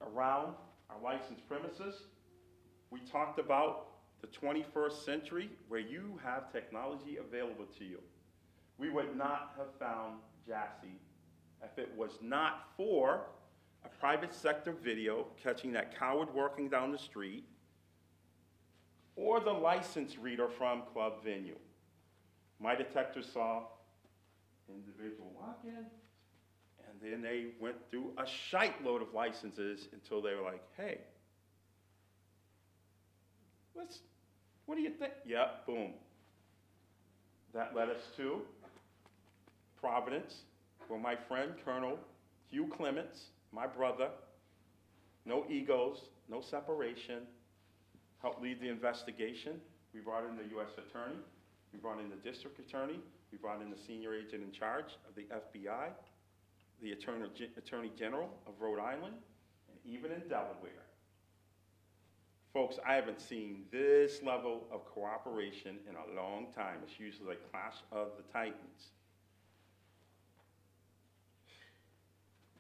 around our licensed premises. We talked about the 21st century where you have technology available to you. We would not have found Jassy if it was not for a private sector video catching that coward working down the street or the license reader from Club Venue. My detector saw individual walk in, and then they went through a shite load of licenses until they were like, hey, what do you think? Yeah, boom. That led us to Providence, where my friend, Colonel Hugh Clements, my brother, no egos, no separation, helped lead the investigation. We brought in the U.S. Attorney, we brought in the District Attorney, we brought in the Senior Agent in Charge of the FBI, the Attorney General of Rhode Island, and even in Delaware. folks, I haven't seen this level of cooperation in a long time. It's usually like Clash of the Titans.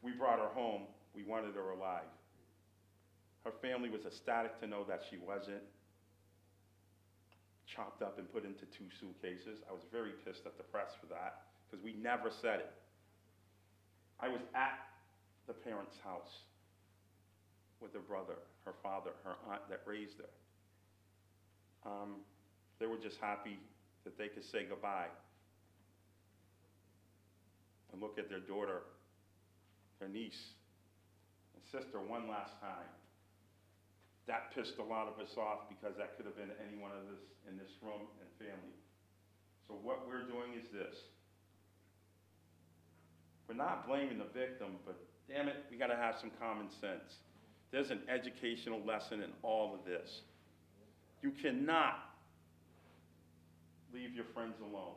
We brought her home. We wanted her alive. Her family was ecstatic to know that she wasn't chopped up and put into 2 suitcases. I was very pissed at the press for that, because we never said it. I was at the parents' house with her brother, her father, her aunt that raised her. They were just happy that they could say goodbye and look at their daughter, their niece, and sister one last time. That pissed a lot of us off, because that could have been any one of us in this room and family. So what we're doing is this. We're not blaming the victim, but damn it, we gotta have some common sense. There's an educational lesson in all of this. You cannot leave your friends alone.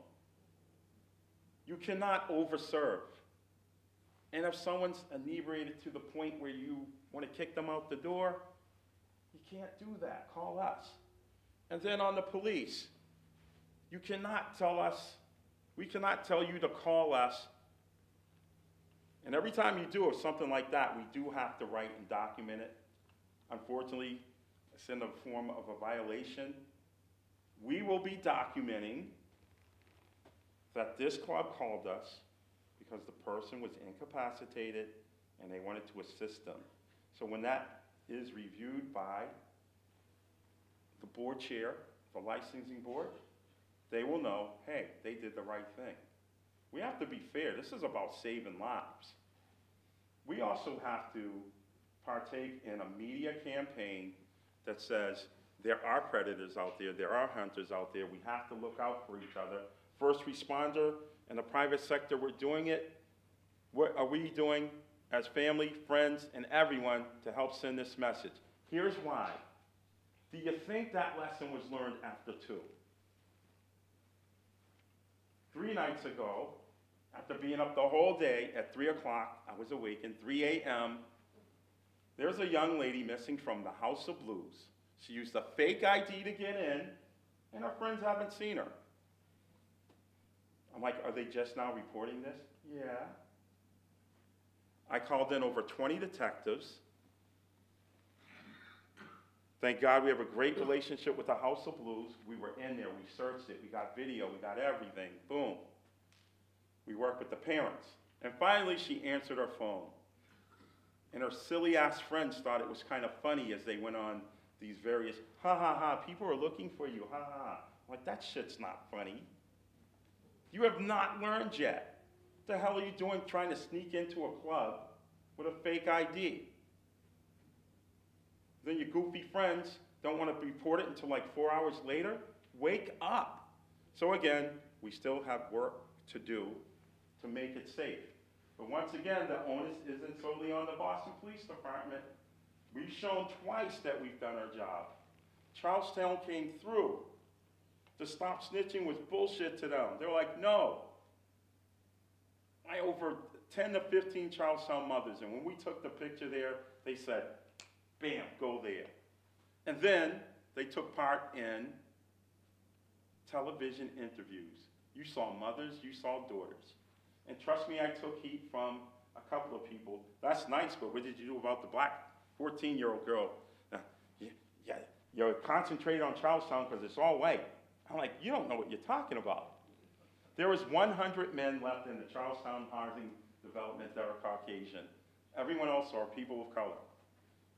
You cannot overserve. And if someone's inebriated to the point where you want to kick them out the door, you can't do that. Call us. And then on the police, you cannot tell us, we cannot tell you to call us. And every time you do something like that, we do have to write and document it. Unfortunately, it's in the form of a violation. We will be documenting that this club called us because the person was incapacitated and they wanted to assist them. So when that is reviewed by the board chair, the licensing board, they will know, hey, they did the right thing. We have to be fair. This is about saving lives. We also have to partake in a media campaign that says there are predators out there are hunters out there, we have to look out for each other. First responder and the private sector, we're doing it. What are we doing as family, friends, and everyone to help send this message? Here's why. Do you think that lesson was learned after 2? 3 nights ago, after being up the whole day, at 3 o'clock, I was awakened, 3 a.m., there's a young lady missing from the House of Blues. She used a fake ID to get in, and her friends haven't seen her. I'm like, are they just now reporting this? Yeah. I called in over 20 detectives. Thank God we have a great relationship with the House of Blues. We were in there, we searched it, we got video, we got everything, boom. We worked with the parents. And finally, she answered her phone. And her silly ass friends thought it was kind of funny as they went on these various, ha ha ha, people are looking for you, ha ha ha. I'm like, that shit's not funny. You have not learned yet. What the hell are you doing trying to sneak into a club with a fake ID? Then your goofy friends don't want to report it until like 4 hours later? Wake up. So again, we still have work to do to make it safe. But once again, the onus isn't solely on the Boston Police Department. We've shown twice that we've done our job. Charlestown came through. The stop snitching was bullshit to them. They're like, no. I over 10 to 15 Charlestown mothers, and when we took the picture there, they said, bam, go there. And then they took part in television interviews. You saw mothers, you saw daughters. And trust me, I took heat from a couple of people. That's nice, but what did you do about the black 14-year-old girl? You're concentrated on Charlestown because it's all white. I'm like, you don't know what you're talking about. There was 100 men left in the Charlestown housing development that are Caucasian. Everyone else are people of color.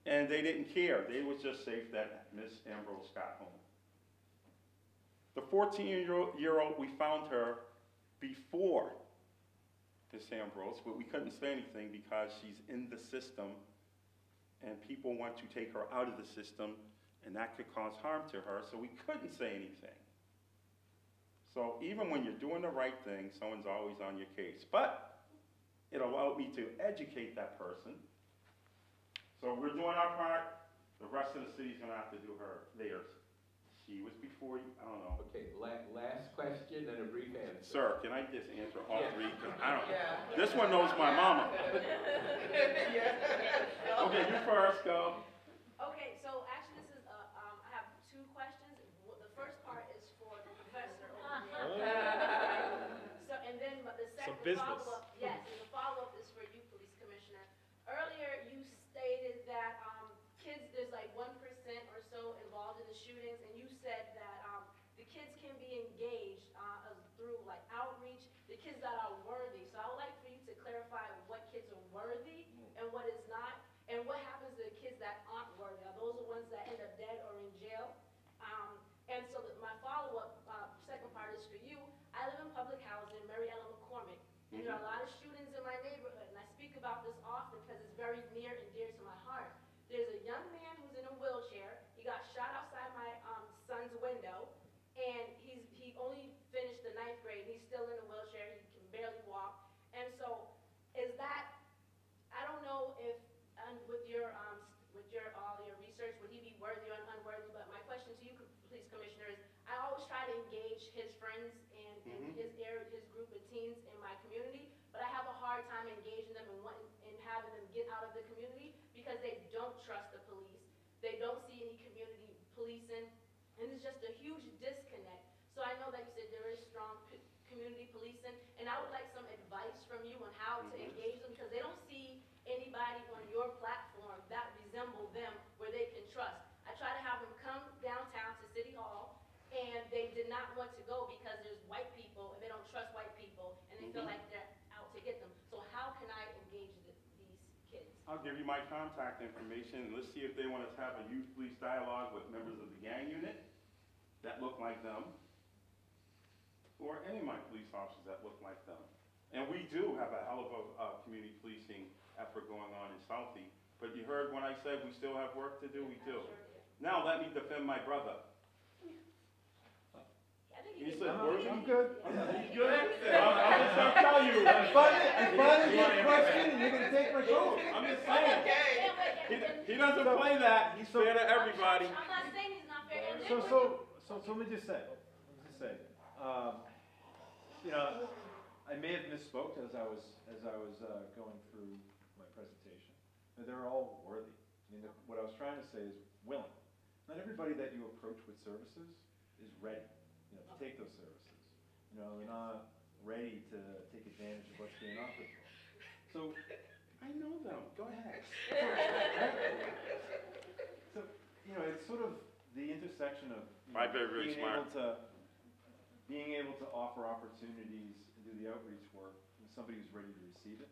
And they didn't care. They was just safe that Miss Ambrose got home. The 14-year-old, we found her before Miss Ambrose, but we couldn't say anything because she's in the system and people want to take her out of the system and that could cause harm to her, so we couldn't say anything. So even when you're doing the right thing, someone's always on your case. But it allowed me to educate that person. So we're doing our part. The rest of the city's gonna have to do theirs. She was before you, I don't know. Okay, last question and a brief answer. Sir, can I just answer all Yeah. 3? 'Cause I don't, Yeah. this one knows my mama. Yeah. Okay, you first, go. Okay, so actually this is business. Yes, and the follow-up is for you, Police Commissioner. Earlier, you stated that kids, there's like 1% or so involved in the shootings, and you said that the kids can be engaged through like outreach, the kids that are worthy. So I would like for you to clarify what kids are worthy and what is not, and what happens to the kids that aren't worthy. Are those the ones that end up dead or in jail? And so my follow-up, second part is for you. I live in public housing, Mary Ellen McCormick, and there are a lot of shootings in my neighborhood, and I speak about this often because it's very near and dear to my heart. There's a young man who's in a wheelchair. He got shot outside my son's window, and he only finished the 9th grade. He's still in a wheelchair. He can barely walk. And so, is that? I don't know if, with your all your research, would he be worthy or unworthy? But my question to you, Police Commissioner, is I always try to engage his friends and his group of teens in my community, but I have a hard time engaging them and having them get out of the community because they don't trust the police. They don't see any community policing, and it's just a huge disconnect. So I know that you said there is strong community policing, and I would like some advice from you on how to engage them because they don't see anybody on your platform that resemble them where they can trust. I try to have them come downtown to City Hall, and they did not want to go because there's white people, and they don't trust white people, and they feel like they're out to get them. So how can I engage these kids? I'll give you my contact information, and let's see if they want us to have a youth police dialogue with members of the gang unit that look like them, or any of my police officers that look like them. And we do have a hell of a community policing effort going on in Southie. But you heard when I said we still have work to do, we do. Now let me defend my brother. He said, I'm good. he's good? I'm just gonna tell you. I'm finally get a question and you're gonna take my vote. I'm just saying. He doesn't play that. He's fair to everybody. I'm not saying he's not fair. And So let me just say, you know, I may have misspoke as I was going through my presentation. But they're all worthy. I mean, what I was trying to say is willing. Not everybody that you approach with services is ready, you know, to take those services. You know, they're not ready to take advantage of what's being offered to them. So I know them. Go ahead. So, you know, it's sort of the intersection of My very smart. being able to offer opportunities and do the outreach work with somebody who's ready to receive it,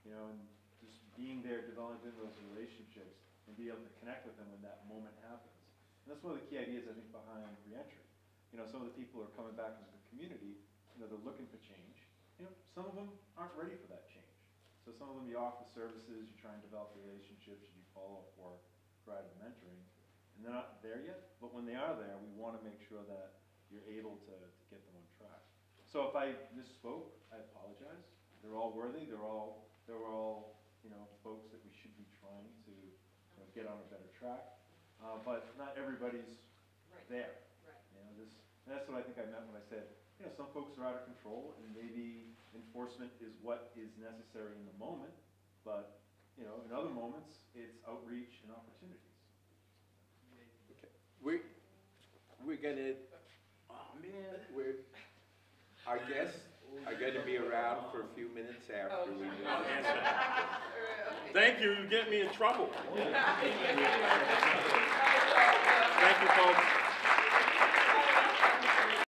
you know, and just being there, developing those relationships, and be able to connect with them when that moment happens. And that's one of the key ideas, I think, behind reentry. You know, some of the people who are coming back into the community, you know, they're looking for change. You know, some of them aren't ready for that change. So some of them you offer services, you try and develop relationships, you do follow-up work, provide mentoring, and they're not there yet. But when they are there, we want to make sure that you're able to get them on track. So if I misspoke, I apologize. They're all worthy. They're all you know, folks that we should be trying to get on a better track. But not everybody's there. Right. You know, and that's what I think I meant when I said, you know, some folks are out of control, and maybe enforcement is what is necessary in the moment. But you know, in other moments, it's outreach and opportunities. Okay. We're gonna, oh man, our guests are gonna be around for a few minutes after we do. Thank you. You get me in trouble. Thank you, folks.